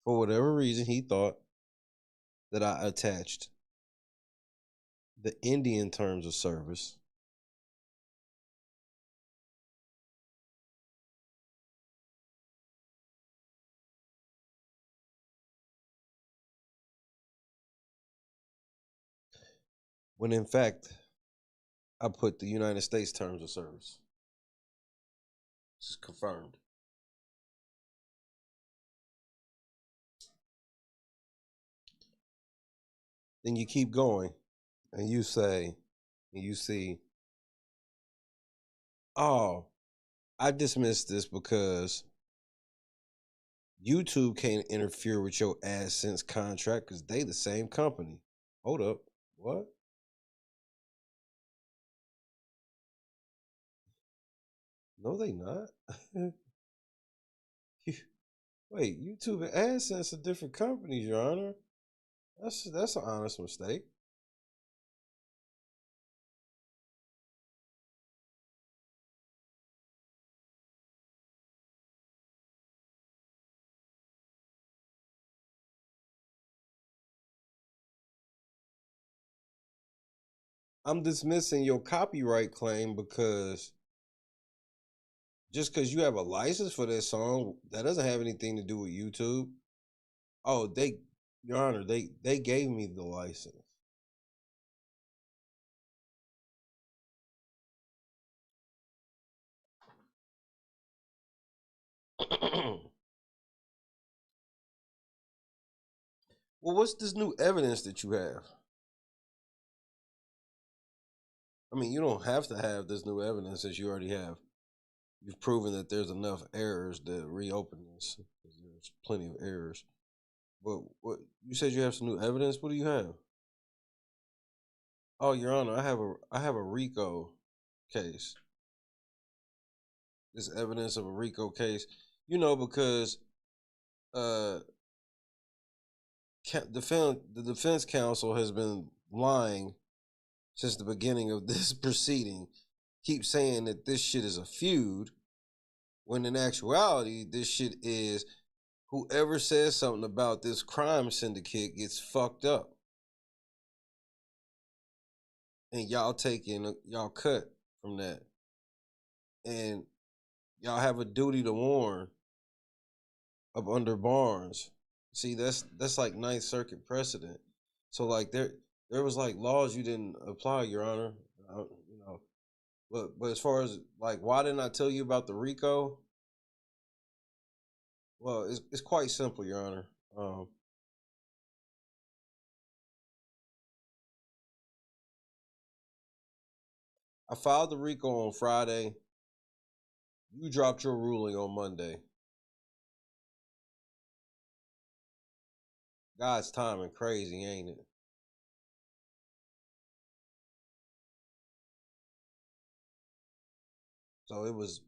For whatever reason, he thought that I attached the Indian terms of service, when in fact I put the United States terms of service. This is confirmed. Then you keep going and you say, and you see, oh, I dismissed this because YouTube can't interfere with your AdSense contract because they the same company. Hold up. What? No, they not. Wait, YouTube and AdSense are different companies, Your Honor. That's an honest mistake. I'm dismissing your copyright claim because just because you have a license for this song, that doesn't have anything to do with YouTube. Oh, Your Honor, they gave me the license. Well, what's this new evidence that you have? I mean, you don't have to have this new evidence as you already have. You've proven that there's enough errors to reopen this. There's plenty of errors. But what you said you have some new evidence? What do you have? Oh, Your Honor, I have a RICO case. This evidence of a RICO case. You know, because the defense counsel has been lying since the beginning of this proceeding. Keep saying that this shit is a feud, when in actuality, this shit is whoever says something about this crime syndicate gets fucked up. And y'all cut from that. And y'all have a duty to warn up under Barnes. See, that's like Ninth Circuit precedent. So like there was like laws you didn't apply, Your Honor. You know, but as far as like why didn't I tell you about the RICO? Well, it's quite simple, Your Honor. I filed the RICO on Friday. You dropped your ruling on Monday. God's timing crazy, ain't it? So it was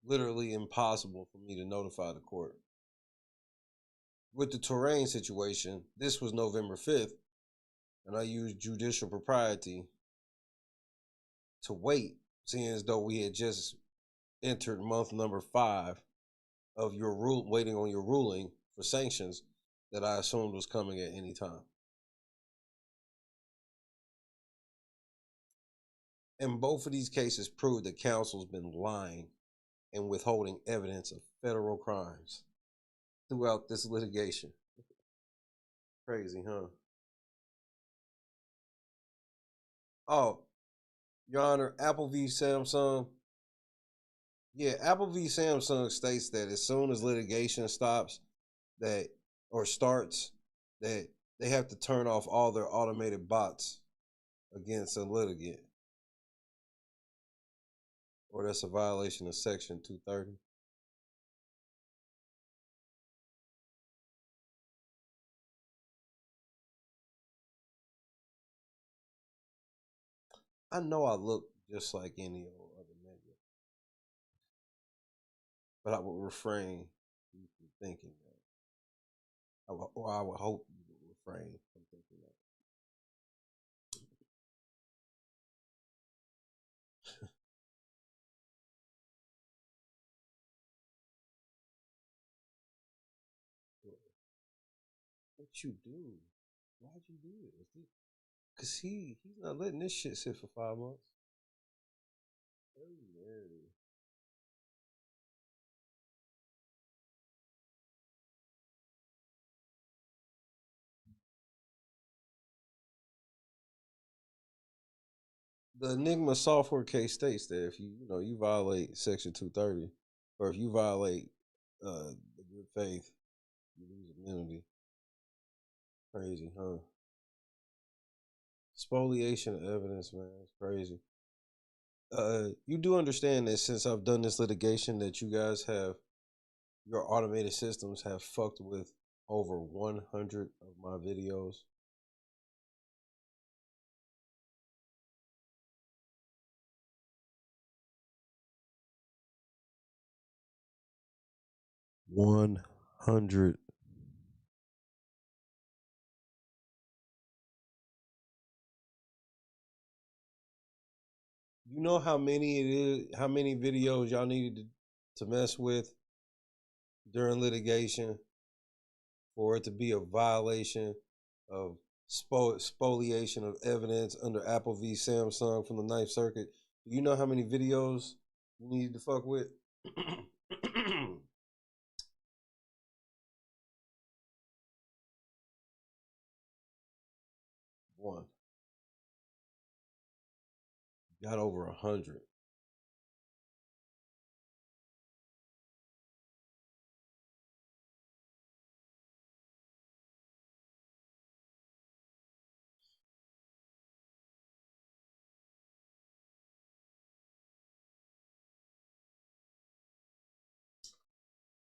literally impossible for me to notify the court. With the terrain situation, this was November 5th, and I used judicial propriety to wait, seeing as though we had just entered month number 5 of your waiting on your ruling for sanctions that I assumed was coming at any time. And both of these cases prove that counsel's been lying and withholding evidence of federal crimes throughout this litigation. Crazy, huh? Oh, Your Honor, Apple v. Samsung. Yeah, Apple v. Samsung states that as soon as litigation stops, starts, that they have to turn off all their automated bots against a litigant. Or that's a violation of Section 230. I know I look just like any other nigga, but I would refrain from thinking that. I would hope you would refrain from thinking that. What you do? Why'd you do this? Cause he's not letting this shit sit for 5 months. The Enigma software case states that if you violate Section 230, or if you violate the good faith, you lose immunity. Crazy, huh? Spoliation of evidence, man, it's crazy. You do understand that since I've done this litigation, that you guys have your automated systems have fucked with over 100 of my videos. $100. You know how many it is? How many videos y'all needed to mess with during litigation for it to be a violation of spoliation of evidence under Apple v. Samsung from the Ninth Circuit? Do you know how many videos you needed to fuck with? One. Got over 100.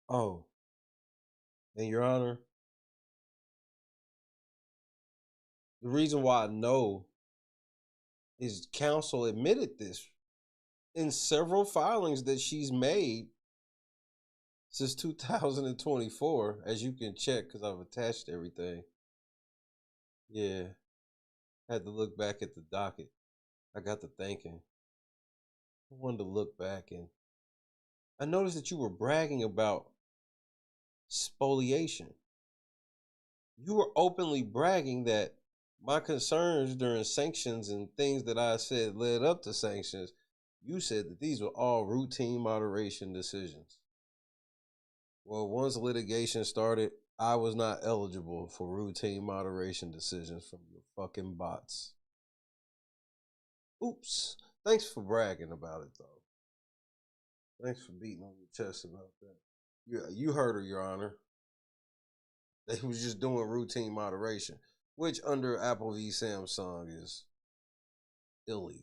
Oh, and Your Honor, the reason why I know is counsel admitted this in several filings that she's made since 2024, as you can check because I've attached everything. Yeah, had to look back at the docket. I got to thinking. I wanted to look back, and I noticed that you were bragging about spoliation. You were openly bragging that my concerns during sanctions and things that I said led up to sanctions, you said that these were all routine moderation decisions. Well, once litigation started, I was not eligible for routine moderation decisions from your fucking bots. Oops. Thanks for bragging about it, though. Thanks for beating on your chest about that. Yeah, you heard her, Your Honor. They was just doing routine moderation, which under Apple v. Samsung is illegal.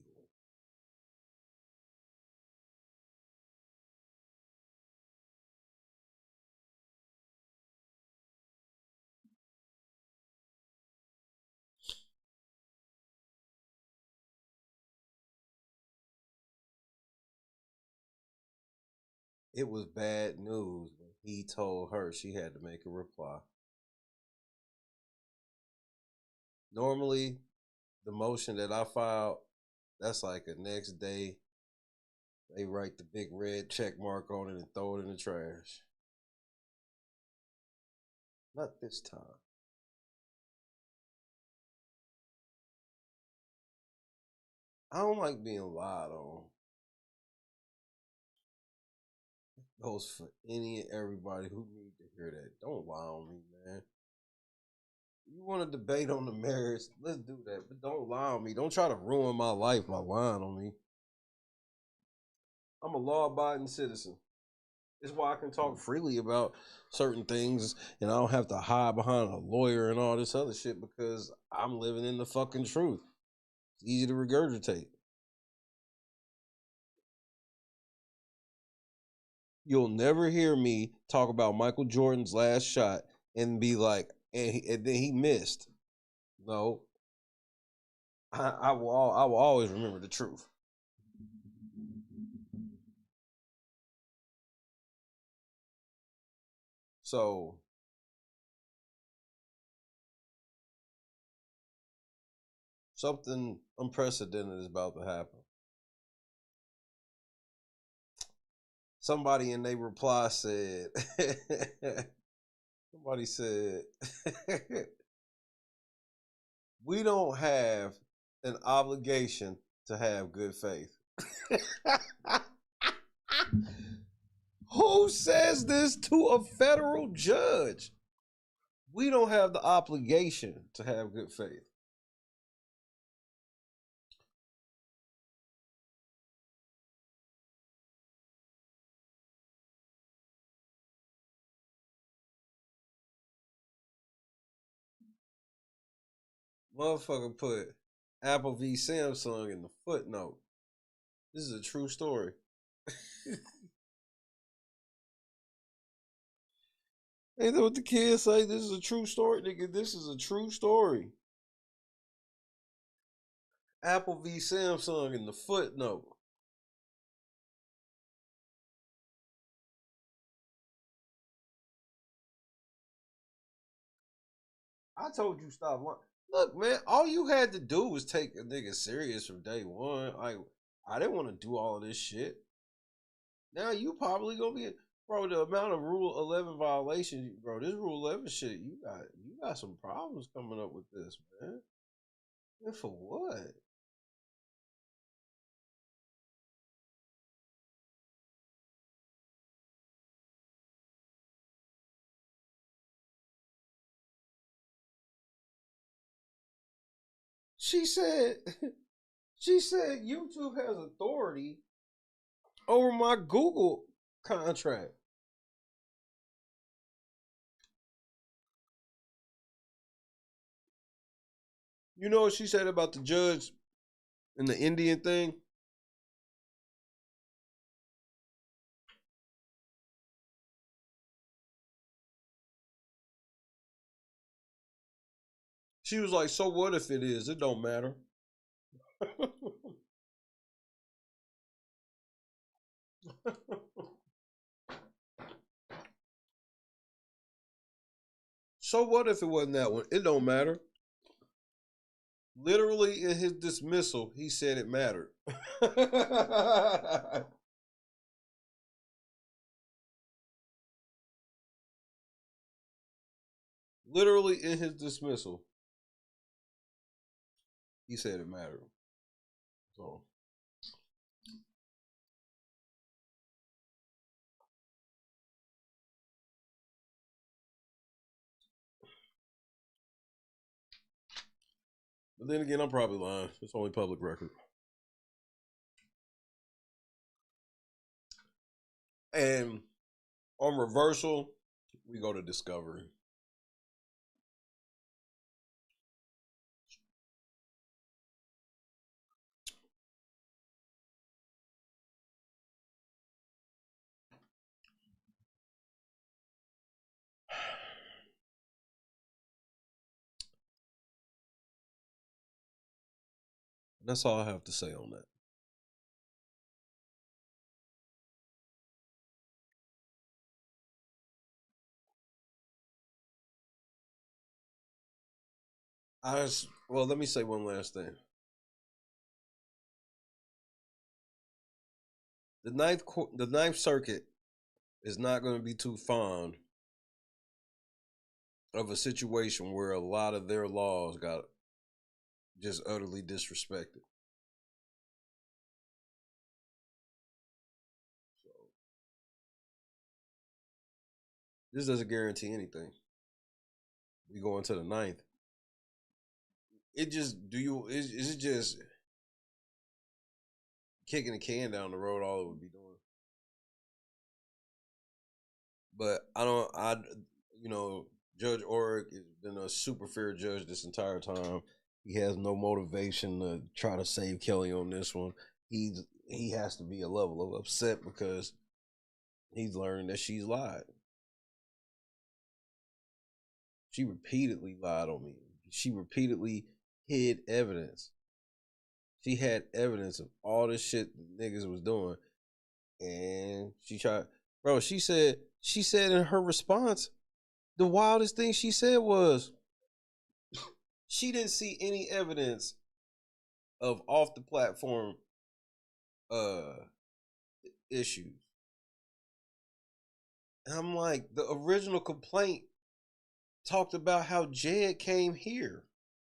It was bad news when he told her she had to make a reply. Normally, the motion that I filed, that's like the next day, they write the big red check mark on it and throw it in the trash. Not this time. I don't like being lied on. It goes for any and everybody who need to hear that. Don't lie on me, man. You want to debate on the merits, let's do that. But don't lie on me. Don't try to ruin my life by lying on me. I'm a law-abiding citizen. It's why I can talk freely about certain things and I don't have to hide behind a lawyer and all this other shit because I'm living in the fucking truth. It's easy to regurgitate. You'll never hear me talk about Michael Jordan's last shot and be like, and then he missed. No. I will always remember the truth. So something unprecedented is about to happen. Somebody in their reply said, somebody said, we don't have an obligation to have good faith. Who says this to a federal judge? We don't have the obligation to have good faith. Motherfucker put Apple v. Samsung in the footnote. This is a true story. Ain't that what the kids say? This is a true story, nigga. This is a true story. Apple v. Samsung in the footnote. I told you stop lying. Look, man, all you had to do was take a nigga serious from day one. I didn't want to do all of this shit. Now you probably gonna be, bro. The amount of Rule 11 violations, bro. This Rule 11 shit, you got some problems coming up with this, man. And for what? She said YouTube has authority over my Google contract. You know what she said about the judge and the Indian thing? She was like, so what if it is? It don't matter. So what if it wasn't that one? It don't matter. Literally in his dismissal, he said it mattered. Literally in his dismissal, he said it mattered. So but then again, I'm probably lying. It's only public record. And on reversal, we go to discovery. That's all I have to say on that. Well, let me say one last thing. The Ninth Circuit is not going to be too fond of a situation where a lot of their laws got just utterly disrespected. So this doesn't guarantee anything. We go into the ninth. It just is it just kicking the can down the road? All it would be doing. But Judge Orrick has been a super fair judge this entire time. He has no motivation to try to save Kelly on this one. He has to be a level of upset because he's learned that she's lied. She repeatedly lied on me. She repeatedly hid evidence. She had evidence of all this shit the niggas was doing. And she tried, bro, she said in her response, the wildest thing she said was she didn't see any evidence of off the platform issues. And I'm like, the original complaint talked about how Jed came here.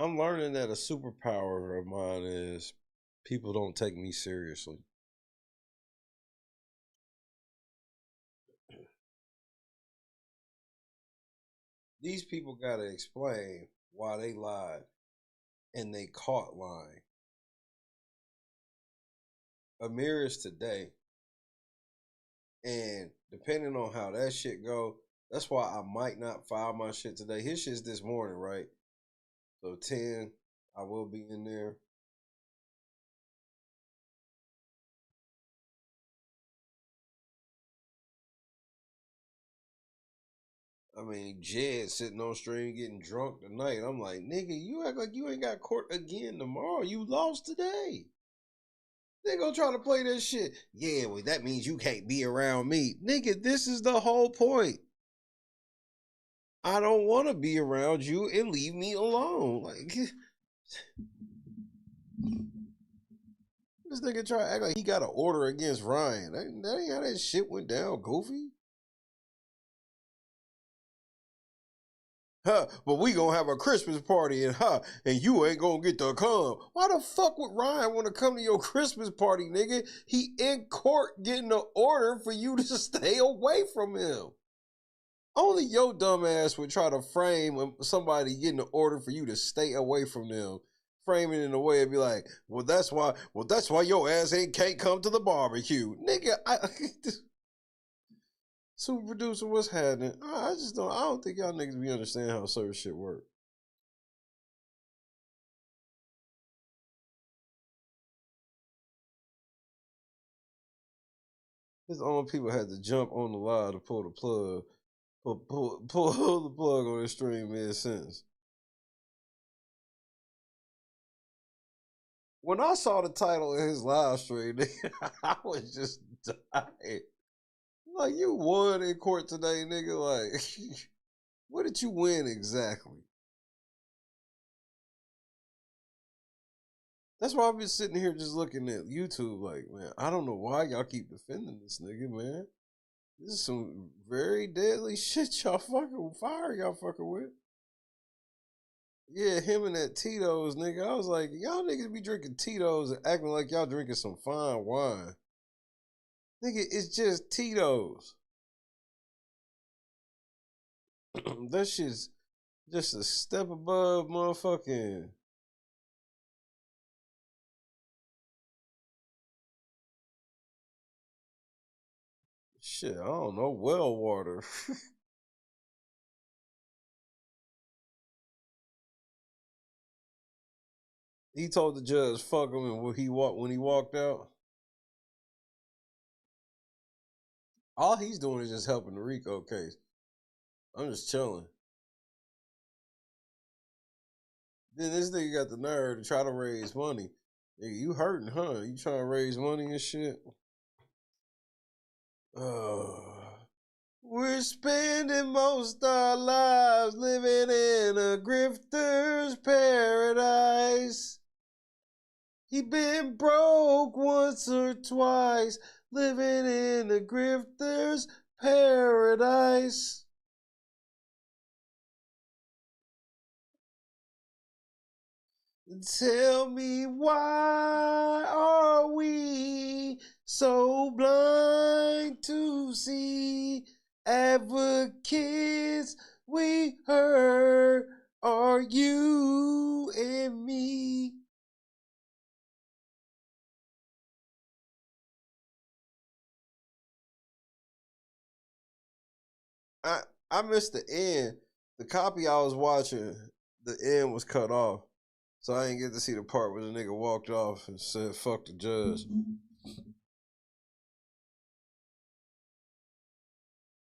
I'm learning that a superpower of mine is people don't take me seriously. These people got to explain why they lied and they caught lying. Amir is today, and depending on how that shit go, that's why I might not file my shit today. His shit's this morning, right? So 10, I will be in there. I mean, Jed sitting on stream getting drunk tonight. I'm like, nigga, you act like you ain't got court again tomorrow. You lost today. They gonna try to play that shit. Yeah, well, that means you can't be around me. Nigga, this is the whole point. I don't want to be around you and leave me alone. Like, this nigga try to act like he got an order against Ryan. That ain't how that shit went down, Goofy. Huh, but we gonna have a Christmas party and you ain't gonna get to come. Why the fuck would Ryan want to come to your Christmas party, nigga? He in court getting an order for you to stay away from him. Only your dumb ass would try to frame somebody getting an order for you to stay away from them. Frame it in a way and be like, well, that's why your ass can't come to the barbecue. Nigga, Super producer, what's happening? I don't think y'all niggas be understand how certain shit work. His own people had to jump on the line to pull the plug. Pull the plug on this stream mid-sentence. When I saw the title of his live stream, I was just dying. Like, you won in court today, nigga. Like, what did you win exactly? That's why I've been sitting here just looking at YouTube like, man, I don't know why y'all keep defending this nigga, man. This is some very deadly shit y'all fucking with. Yeah, him and that Tito's, nigga. I was like, y'all niggas be drinking Tito's and acting like y'all drinking some fine wine. Nigga, it's just Tito's. That shit's just a step above motherfucking. Shit, I don't know, well water. He told the judge, fuck him, and when he walked out. All he's doing is just helping the Rico case. I'm just chilling. Then this nigga got the nerve to try to raise money. Nigga, you hurting, huh? You trying to raise money and shit? We're spending most our lives living in a grifter's paradise. He been broke once or twice, living in a grifter's paradise. Tell me, why are we so blind to see advocates we heard are you and me? I missed the end. The copy I was watching, the end was cut off. So I didn't get to see the part where the nigga walked off and said, fuck the judge.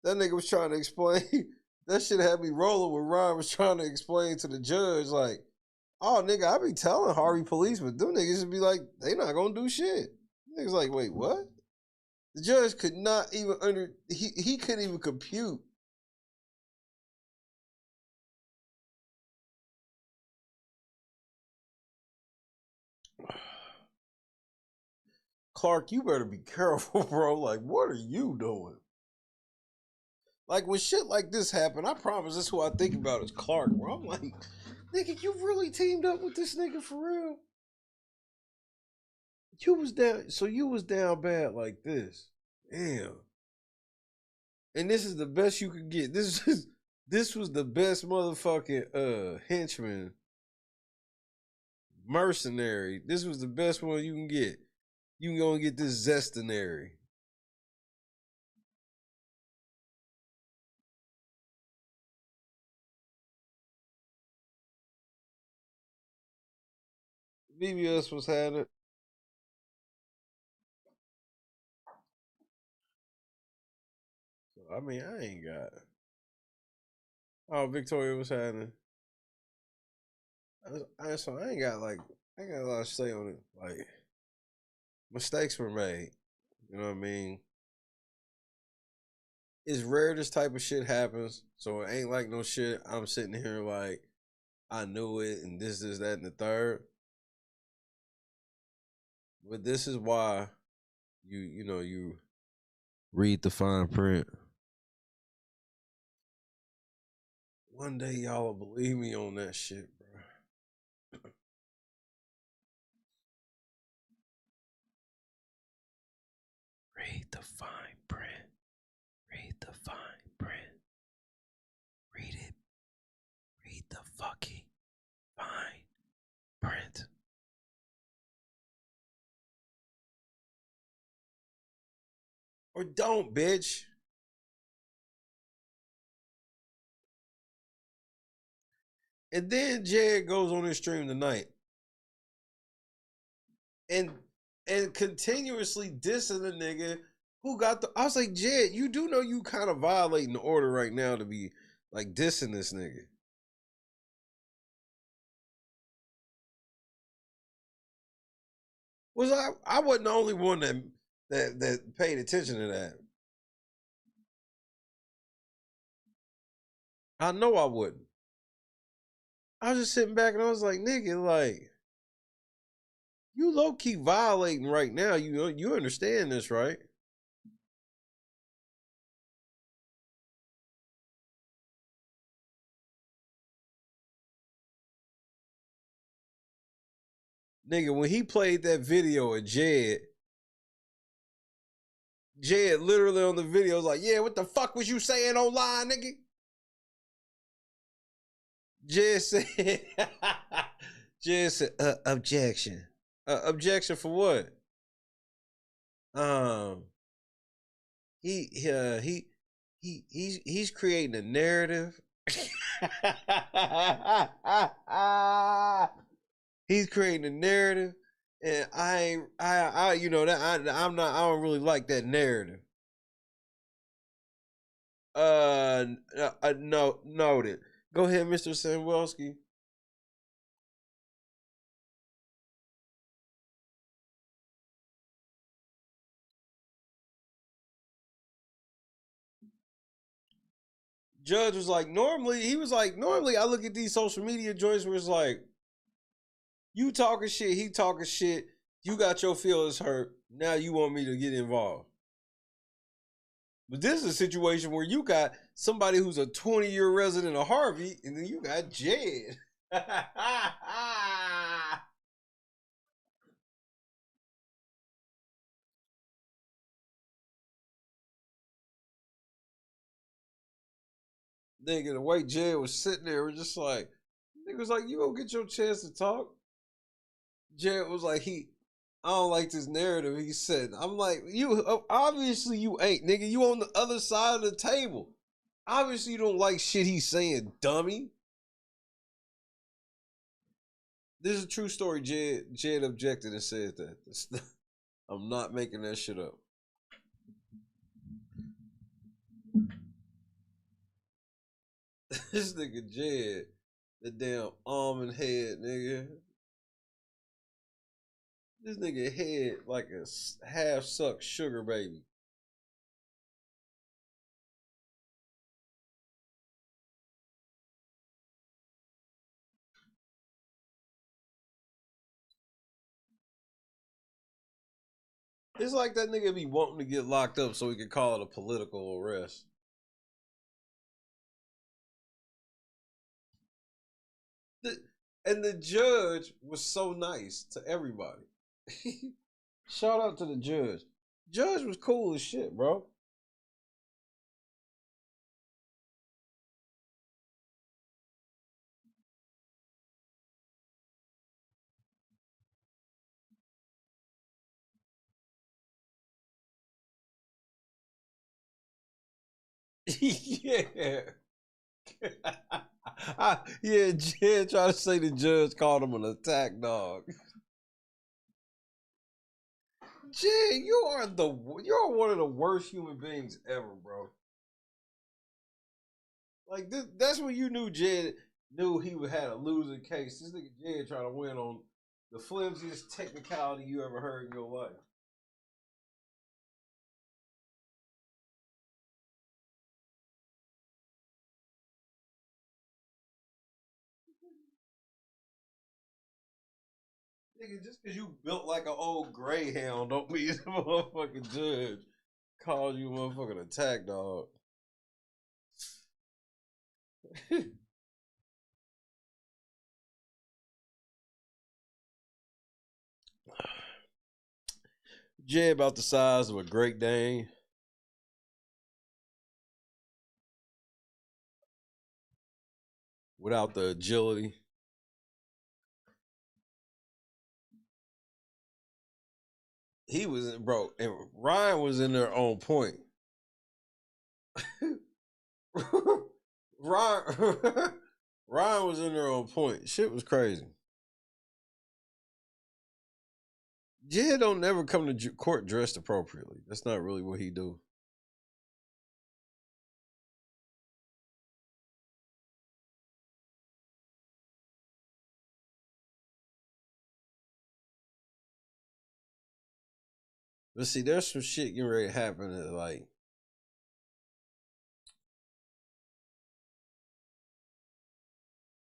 That nigga was trying to explain. That shit had me rolling when Ryan was trying to explain to the judge, like, oh, nigga, I be telling Harvey police, but them niggas would be like, they not gonna do shit. Niggas like, wait, what? The judge could not even he couldn't even compute. Clark, you better be careful, bro. Like, what are you doing? Like, when shit like this happen, I promise this who I think about is Clark, bro. I'm like, Nigga, you really teamed up with this nigga for real? You was down, so you was down bad like this. Damn. And this is the best you could get. This was the best motherfucking henchman. Mercenary. This was the best one you can get. You can go and get this Zestinary. BBS was having it. So, I mean, I ain't got. Oh, Victoria was having. So I ain't got a lot to say on it. Like, mistakes were made. You know what I mean? It's rare this type of shit happens. So it ain't like no shit. I'm sitting here like I knew it and this, that, and the third. But this is why you read the fine print. One day y'all will believe me on that shit, bro. Read the fine print. Read the fine print. Read it. Read the fucking fine print. Or don't, bitch. And then Jed goes on his stream tonight and continuously dissing the nigga who got the. I was like, Jed, you do know you kind of violating the order right now to be like dissing this nigga. Was I wasn't the only one that paid attention to that. I know I wouldn't. I was just sitting back and I was like, nigga, like, you low key violating right now. You understand this, right? Nigga, when he played that video of Jed literally on the video was like, yeah, what the fuck was you saying online, nigga? Jed said, objection. Objection for what? He's creating a narrative. He's creating a narrative, and I you know that I don't really like that narrative. No, noted. Go ahead, Mr. Samwelski. Judge was like, normally I look at these social media joints where it's like, you talking shit, he talking shit, you got your feelings hurt, now you want me to get involved. But this is a situation where you got somebody who's a 20-year resident of Harvey, and then you got Jed. Nigga, the way Jed was sitting there was just like, nigga was like, you gonna get your chance to talk? Jed was like, I don't like this narrative. He said, I'm like, you obviously you ain't, nigga. You on the other side of the table. Obviously you don't like shit he's saying, dummy. This is a true story. Jed objected and said that. I'm not making that shit up. This nigga Jed, the damn almond head nigga. This nigga head like a half-sucked sugar baby. It's like that nigga be wanting to get locked up so he can call it a political arrest. And the judge was so nice to everybody. Shout out to the judge. Judge was cool as shit, bro. Yeah. Yeah, Jed tried to say the judge called him an attack dog. Jed, you're one of the worst human beings ever, bro. Like that's when you knew Jed knew he had a losing case. This nigga Jed trying to win on the flimsiest technicality you ever heard in your life. Nigga, just because you built like an old greyhound don't mean the motherfucking judge calls you a motherfucking attack dog. Jay about the size of a Great Dane. Without the agility. He was, bro, and Ryan was in there on point. Ryan, Ryan was in there on point. Shit was crazy. Jed don't never come to court dressed appropriately. That's not really what he do. But see, there's some shit getting ready to happen that, like,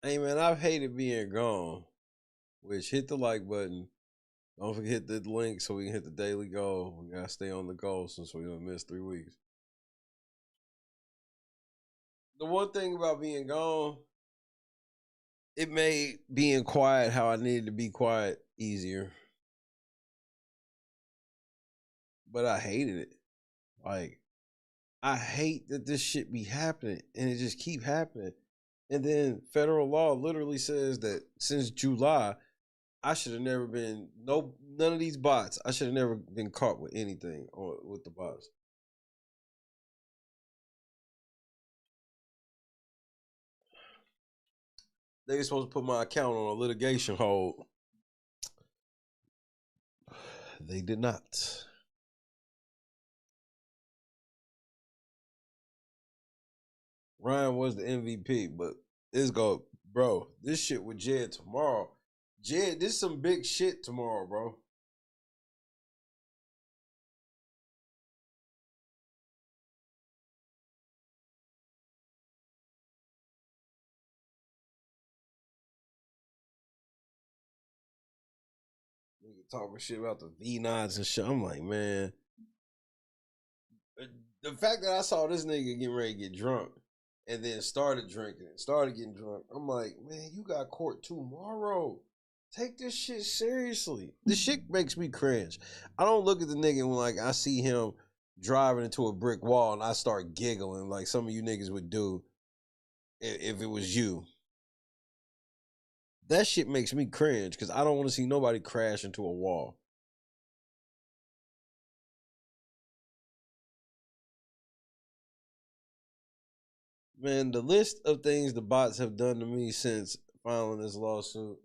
hey man, I've hated being gone. Which, hit the like button. Don't forget the link so we can hit the daily goal. We gotta stay on the goal since we gonna miss 3 weeks. The one thing about being gone, it made being quiet how I needed to be quiet easier. But I hated it. Like, I hate that this shit be happening and it just keep happening. And then federal law literally says that since July, I should have never been none of these bots. I should have never been caught with anything or with the bots. They were supposed to put my account on a litigation hold. They did not. Ryan was the MVP, but bro, this shit with Jed tomorrow. Jed, this some big shit tomorrow, bro. Nigga talking shit about the V9s and shit. I'm like, man. The fact that I saw this nigga getting ready to get drunk and then started drinking and started getting drunk, I'm like, man, you got court tomorrow. Take this shit seriously. This shit makes me cringe. I don't look at the nigga when, like, I see him driving into a brick wall and I start giggling like some of you niggas would do if it was you. That shit makes me cringe because I don't want to see nobody crash into a wall. Man, the list of things the bots have done to me since filing this lawsuit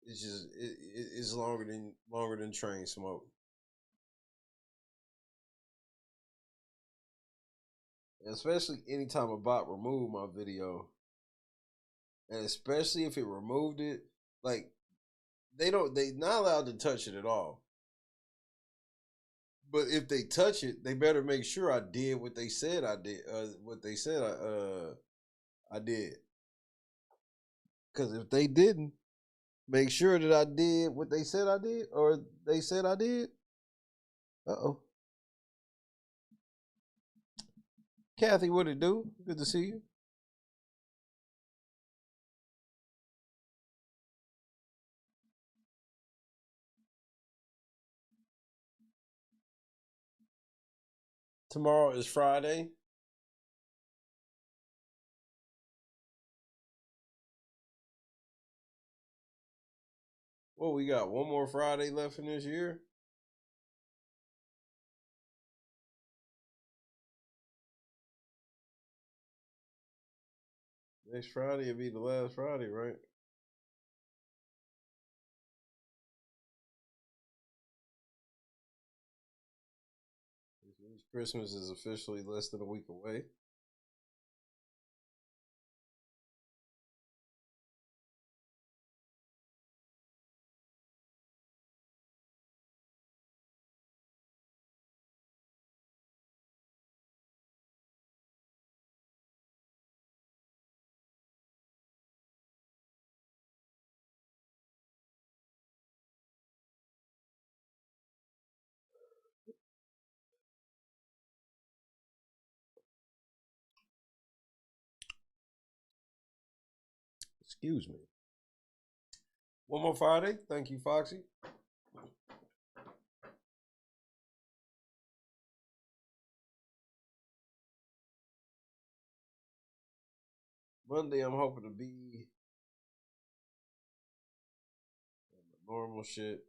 is just it's longer than train smoke. And especially anytime a bot removed my video, and especially if it removed it, like they not allowed to touch it at all. But if they touch it, they better make sure I did what they said I did. What they said I did. Because if they didn't make sure that I did what they said I did, or they said I did, uh-oh. Kathy, what it do? Good to see you. Tomorrow is Friday. Well, we got one more Friday left in this year. Next Friday will be the last Friday, right? Which means Christmas is officially less than a week away. Excuse me. One more Friday. Thank you, Foxy. Monday, I'm hoping to be on the normal shit.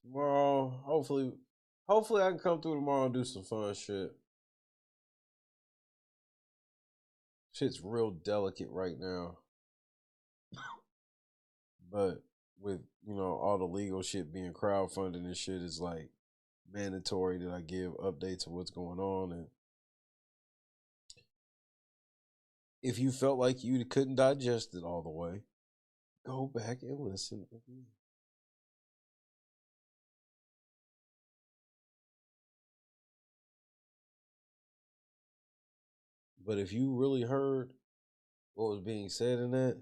Tomorrow, hopefully I can come through tomorrow and do some fun shit. Shit's real delicate right now. But with, all the legal shit being crowdfunded and shit, is like mandatory that I give updates of what's going on. And if you felt like you couldn't digest it all the way, go back and listen again. But if you really heard what was being said in that,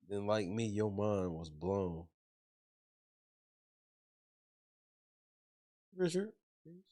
then like me, your mind was blown. Richard, please.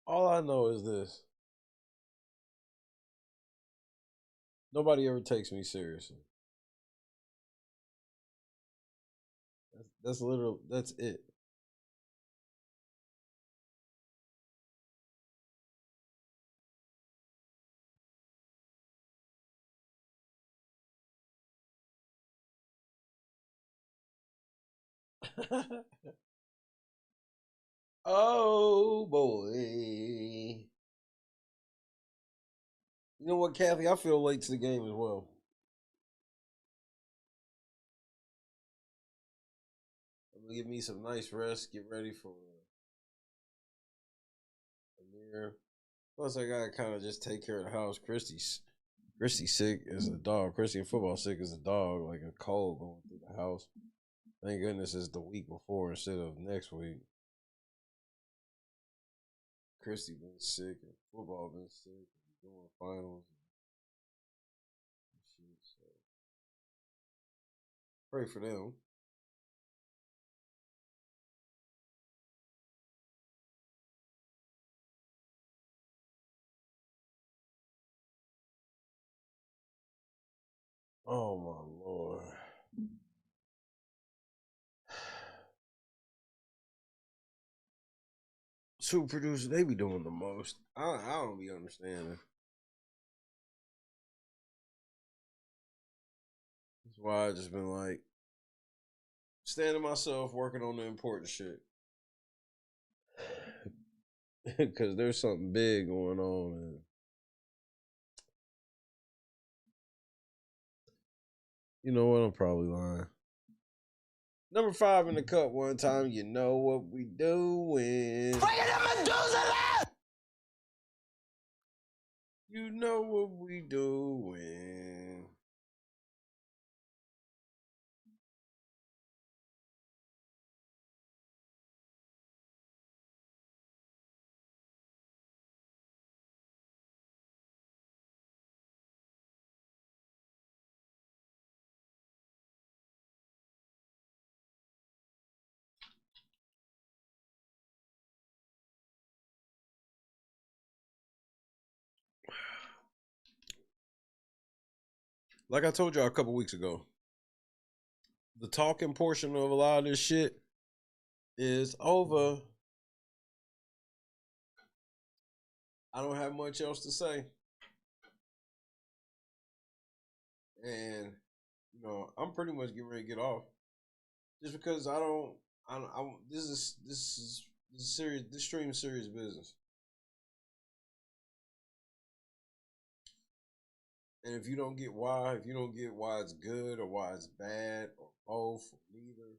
All I know is this. Nobody ever takes me seriously. That's literal. That's it. Oh boy. You know what, Kathy? I feel late to the game as well. I'm gonna give me some nice rest, get ready for Amir. Plus, I gotta kind of just take care of the house. Christy's sick as a dog. Christy in football sick as a dog, like a cold going through the house. Thank goodness it's the week before instead of next week. Christy been sick and football been sick and doing finals and shit. So pray for them. Oh my lord. Super producer, they be doing the most. I don't be understanding. That's why I just been like standing myself working on the important shit. Because there's something big going on. And you know what? I'm probably lying. Number 5 in the cup one time. You know what we doing. You know what we doing. like I told y'all a couple weeks ago, the talking portion of a lot of this shit is over. I don't have much else to say. And, you know, I'm pretty much getting ready to get off. Just because this is serious, this stream is serious business. And if you don't get why it's good or why it's bad or both or neither,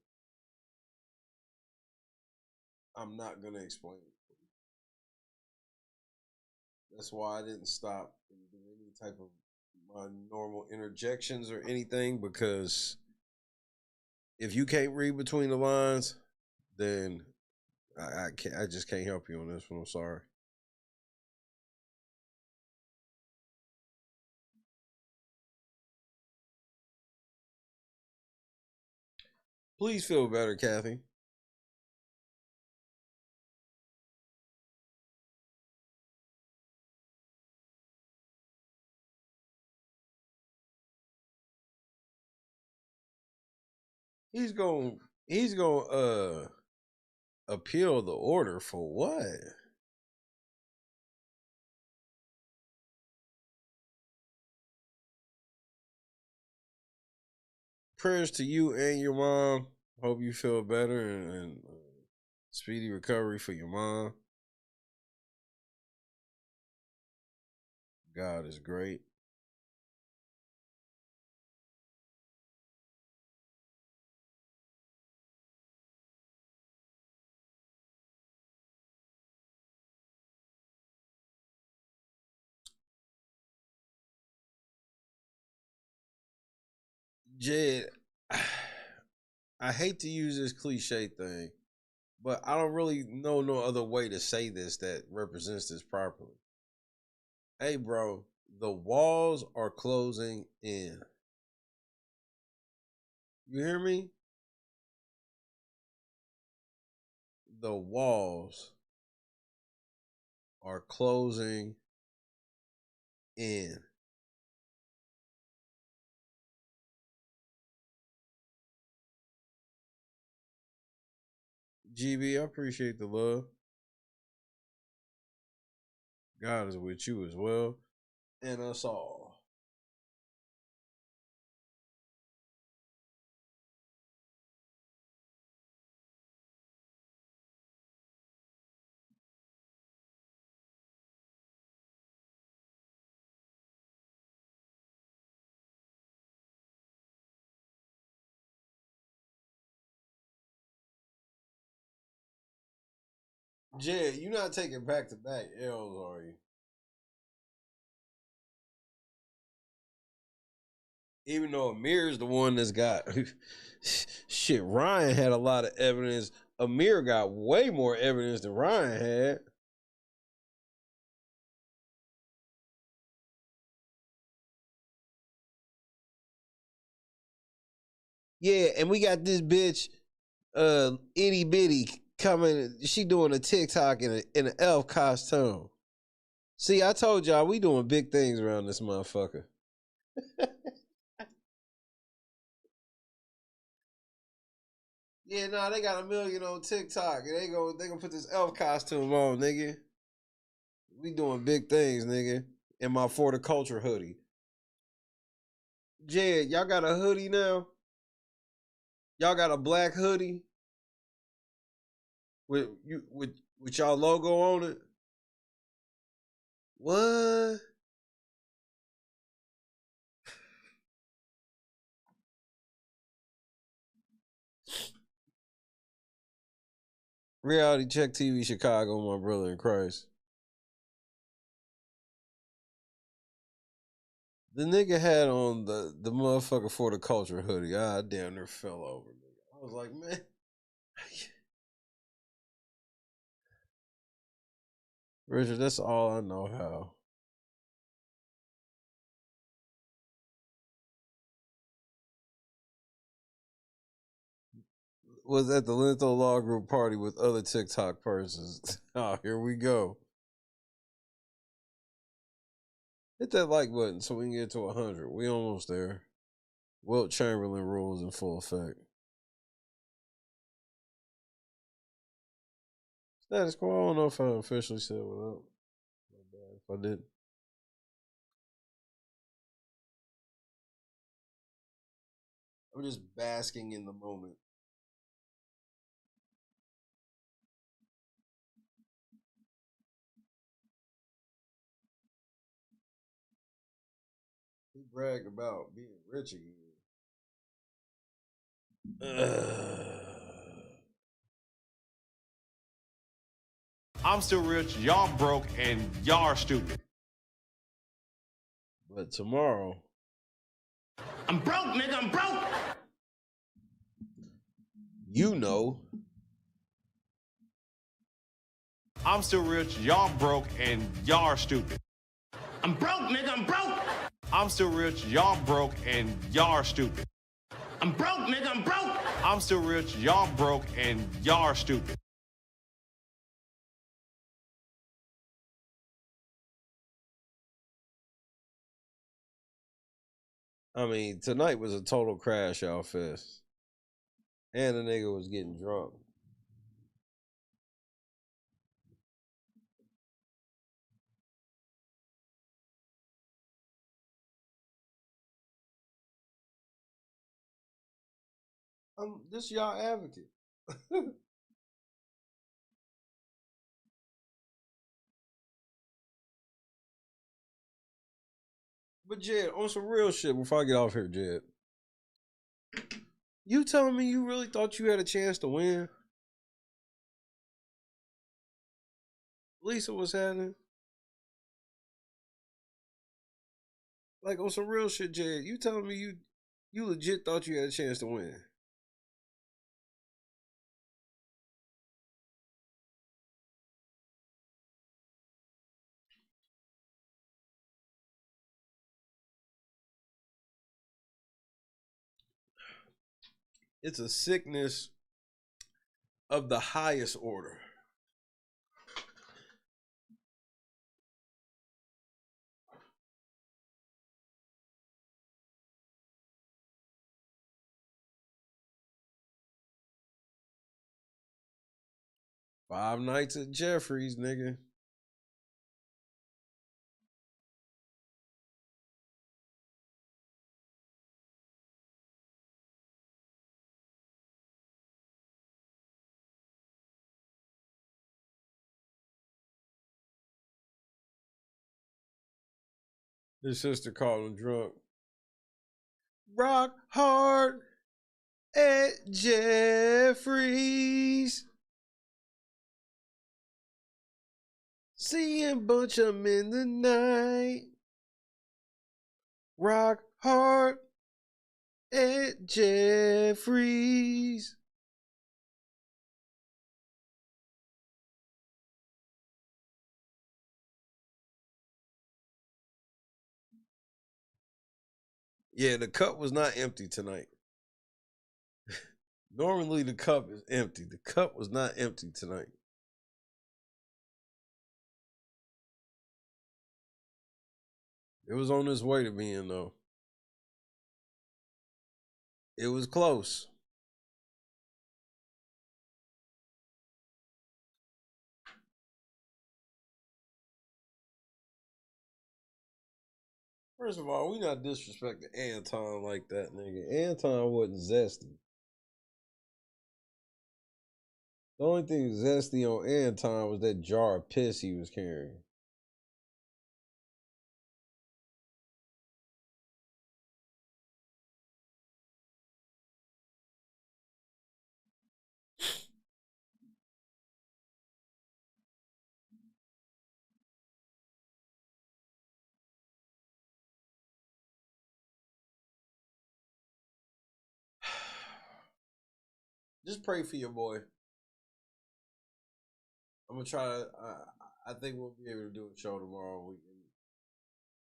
I'm not gonna explain it. That's why I didn't stop and do any type of my normal interjections or anything, because if you can't read between the lines, then I just can't help you on this one. I'm sorry. Please feel better, Kathy. He's going appeal the order for what? Prayers to you and your mom. Hope you feel better and speedy recovery for your mom. God is great. Jed, I hate to use this cliche thing, but I don't really know no other way to say this that represents this properly. Hey, bro, the walls are closing in. You hear me? The walls are closing in. GB, I appreciate the love. God is with you as well, and us all. Jed, you're not taking back-to-back L's, are you? Even though Amir's the one that's got shit, Ryan had a lot of evidence. Amir got way more evidence than Ryan had. Yeah, and we got this bitch, itty bitty, coming. She doing a TikTok in an elf costume. See, I told y'all we doing big things around this motherfucker. Yeah, nah, they got 1 million on TikTok, and they gonna put this elf costume on, nigga. We doing big things, nigga. In my For the Culture hoodie. Jed, y'all got a hoodie now? Y'all got a black hoodie with y'all logo on it? What? Reality Check TV Chicago, my brother in Christ. The nigga had on the motherfucker For the Culture hoodie. I damn near fell over. Nigga. I was like, man. Richard, that's all I know how. Was at the Linthal Law Group party with other TikTok persons. Oh, here we go. Hit that like button so we can get to 100. We almost there. Wilt Chamberlain rules in full effect. Status quo. I don't know if I officially said what up. My bad if I did. I'm just basking in the moment. He bragged about being rich again. I'm still rich, y'all broke, and y'all are stupid. But tomorrow, I'm broke, nigga. I'm broke. you know, I'm still rich, y'all broke, and y'all are stupid. I'm broke, nigga. I'm broke. I'm still rich, y'all broke, and y'all are stupid. I'm broke, nigga. I'm broke. I'm still rich, y'all broke, and y'all are stupid. I mean, tonight was a total crash out fest. And the nigga was getting drunk. This y'all advocate. But Jed, on some real shit, before I get off here, Jed, you telling me you really thought you had a chance to win? Lisa was happening. Like on some real shit, Jed, you telling me you legit thought you had a chance to win? It's a sickness of the highest order. Five nights at Jeffrey's, nigga. His sister called him drunk. Rock hard at Jeffrey's. Seeing bunch of 'em in the night. Rock hard at Jeffrey's. Yeah, the cup was not empty tonight. Normally the cup is empty. The cup was not empty tonight. It was on its way to being, though. It was close. First of all, we not disrespecting Anton like that, nigga. Anton wasn't zesty. The only thing zesty on Anton was that jar of piss he was carrying. Just pray for your boy. I'm gonna try. I think we'll be able to do a show tomorrow. We can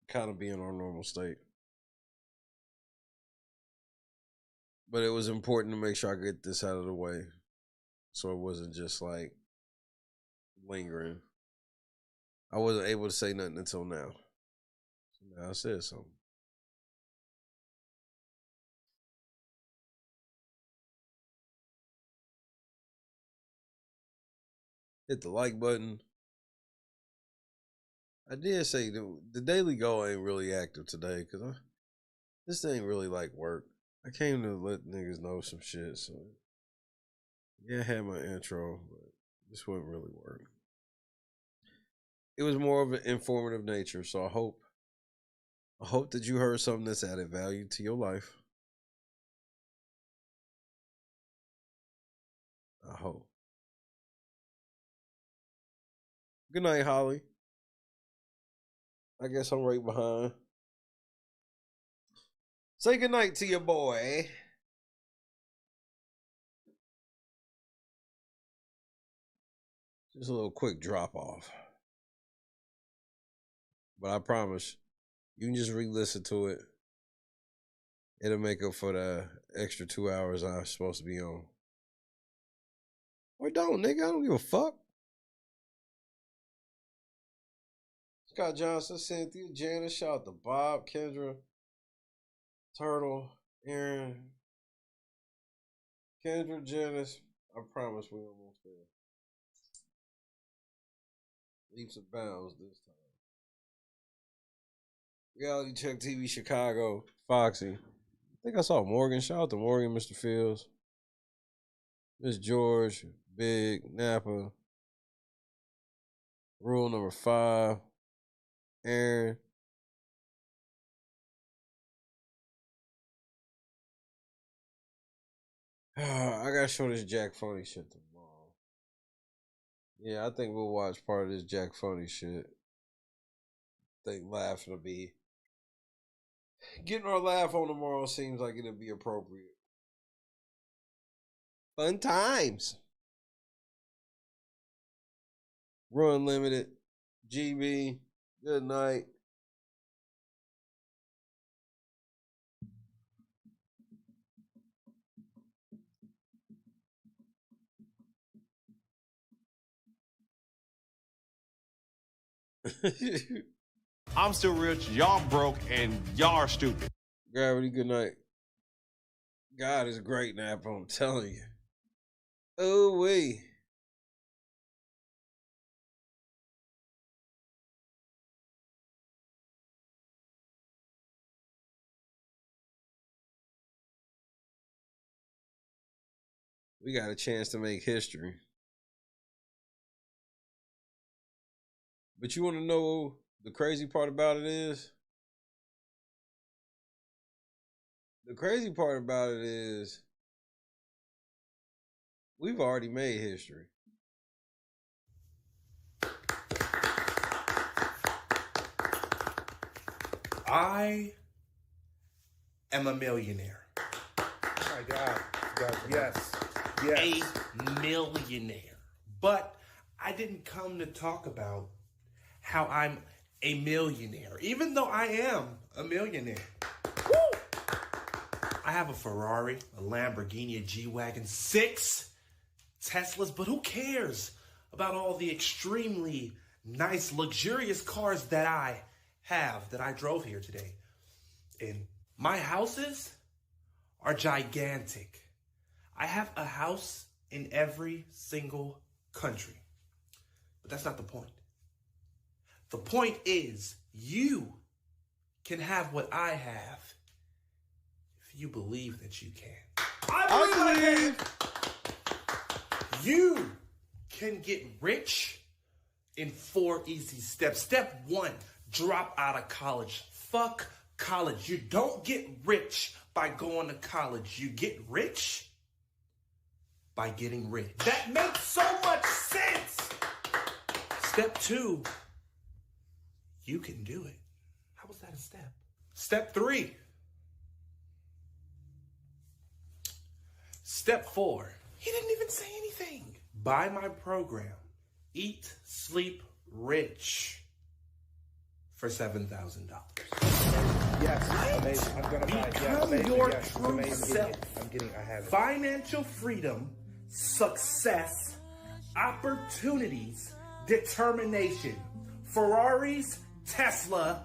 kind of be in our normal state. But it was important to make sure I get this out of the way, so it wasn't just like lingering. I wasn't able to say nothing until now, Now I said something. Hit the like button. I did say the Daily Go ain't really active today because this ain't really like work. I came to let niggas know some shit, so yeah, I had my intro, but this wouldn't really work. It was more of an informative nature, so I hope that you heard something that's added value to your life. I hope. Good night, Holly. I guess I'm right behind. Say good night to your boy. Just a little quick drop off. But I promise, you can just re-listen to it. It'll make up for the extra 2 hours I'm supposed to be on. Or don't, nigga. I don't give a fuck. Scott Johnson, Cynthia, Janice, shout out to Bob, Kendra, Turtle, Aaron, Kendra, Janice. I promise we're almost there. Leaps and bounds this time. Reality Check TV Chicago, Foxy. I think I saw Morgan. Shout out to Morgan, Mr. Fields, Miss George, Big, Napa. Rule number 5. Aaron. I gotta show this Jack Funny shit tomorrow. Yeah, I think we'll watch part of this Jack Funny shit. I think laughing will be. Getting our laugh on tomorrow seems like it'll be appropriate. Fun times. Run Limited. GB. Good night. I'm still rich, y'all broke, and y'all are stupid. Gravity, good night. God is great, Nap, I'm telling you. Oh, wee. We got a chance to make history. But you want to know the crazy part about it is? The crazy part about it is we've already made history. I am a millionaire. Oh my God. Yes. Yes. A millionaire. But I didn't come to talk about how I'm a millionaire, even though I am a millionaire. Woo! I have a Ferrari, a Lamborghini, a G-Wagon, 6 Teslas, but who cares about all the extremely nice, luxurious cars that I have, that I drove here today? And my houses are gigantic. I have a house in every single country. But that's not the point. The point is, you can have what I have if you believe that you can. I believe. You can get rich in 4 easy steps. Step 1, drop out of college. Fuck college. You don't get rich by going to college. You get rich by getting rich. That makes so much sense. Step 2, you can do it. How was that a step? Step 3. Step 4. He didn't even say anything. Buy my program, Eat, Sleep, Rich, for $7,000. Yes. Amazing. I'm gonna buy it. Become Yes, your yes, true amazing. self. I have it. Financial freedom, success, opportunities, determination. Ferraris, Tesla,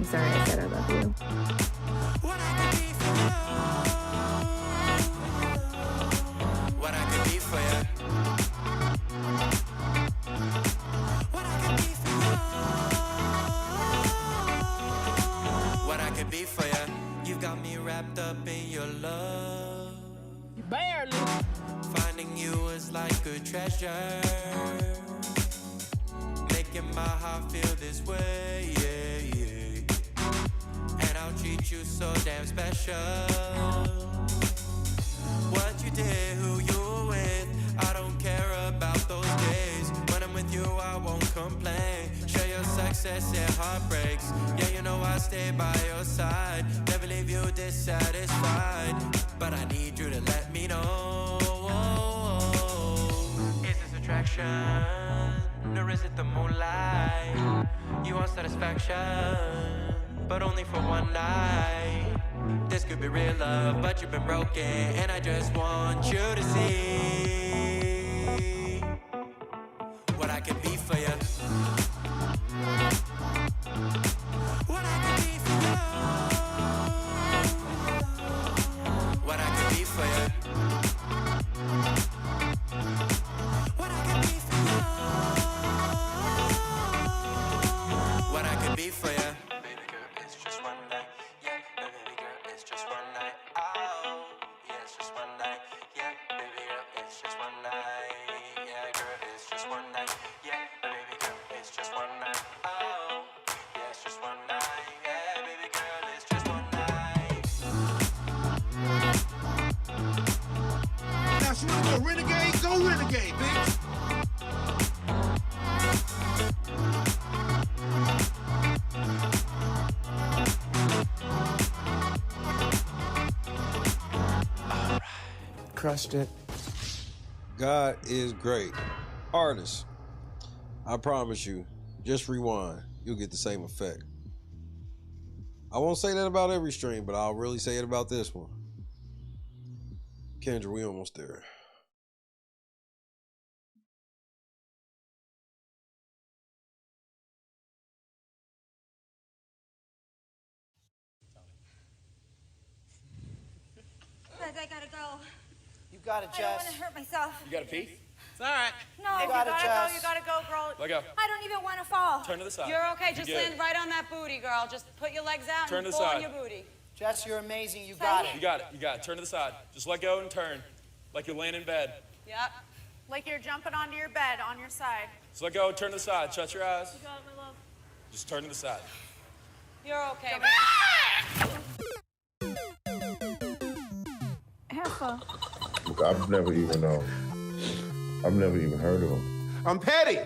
I'm sorry I said I love you. What I could be for you. What I could be for you. You got me wrapped up in your love. Barely. Finding you is like a treasure. Making my heart feel this way, yeah, yeah. And I'll treat you so damn special. What you did, who you were with, I don't care about those days. When I'm with you, I won't complain. Share your success and heartbreaks. Yeah, you know I stay by your side. Never leave you dissatisfied. But I need you to let me know. Is this attraction? Or is it the moonlight? You want satisfaction, but only for one night. This could be real love, but you've been broken, and I just want you to see what I can be for you. What I can be for you. What I can be for you. What I can be for you. What I can be for you. Baby girl, it's just one night. Yeah, baby girl, it's just one night. Oh, yeah, it's just one night. Yeah, baby girl, it's just one night. Yeah, girl, it's just one night. Yeah, baby girl, it's just one night. Oh, yeah, it's just one night. Yeah, baby girl, it's just one night. Now, she wanna go renegade? Go renegade, bitch. Crushed it. God is great. Artists, I promise you, just rewind. You'll get the same effect. I won't say that about every stream, but I'll really say it about this one. Kendra, we almost there. Guys, I gotta go. You got it, I don't Jess. want to hurt myself. You got a pee? It's all right. No, You you got gotta it, go. Jess. You gotta go, girl. Let go. I don't even want to fall. Turn to the side. You're okay. Just You're good. land right on that booty, girl. Just put your legs out Turn and to the pull on side. your booty. Jess, you're amazing. You got it. You got it. You got it. Turn to the side. Just let go and turn. Like you're laying in bed. Yep. Like you're jumping onto your bed on your side. Just let go and turn to the side. Shut your eyes. You got it, my love. Just turn to the side. You're okay. Heifer. I've never even heard of him. I'm petty.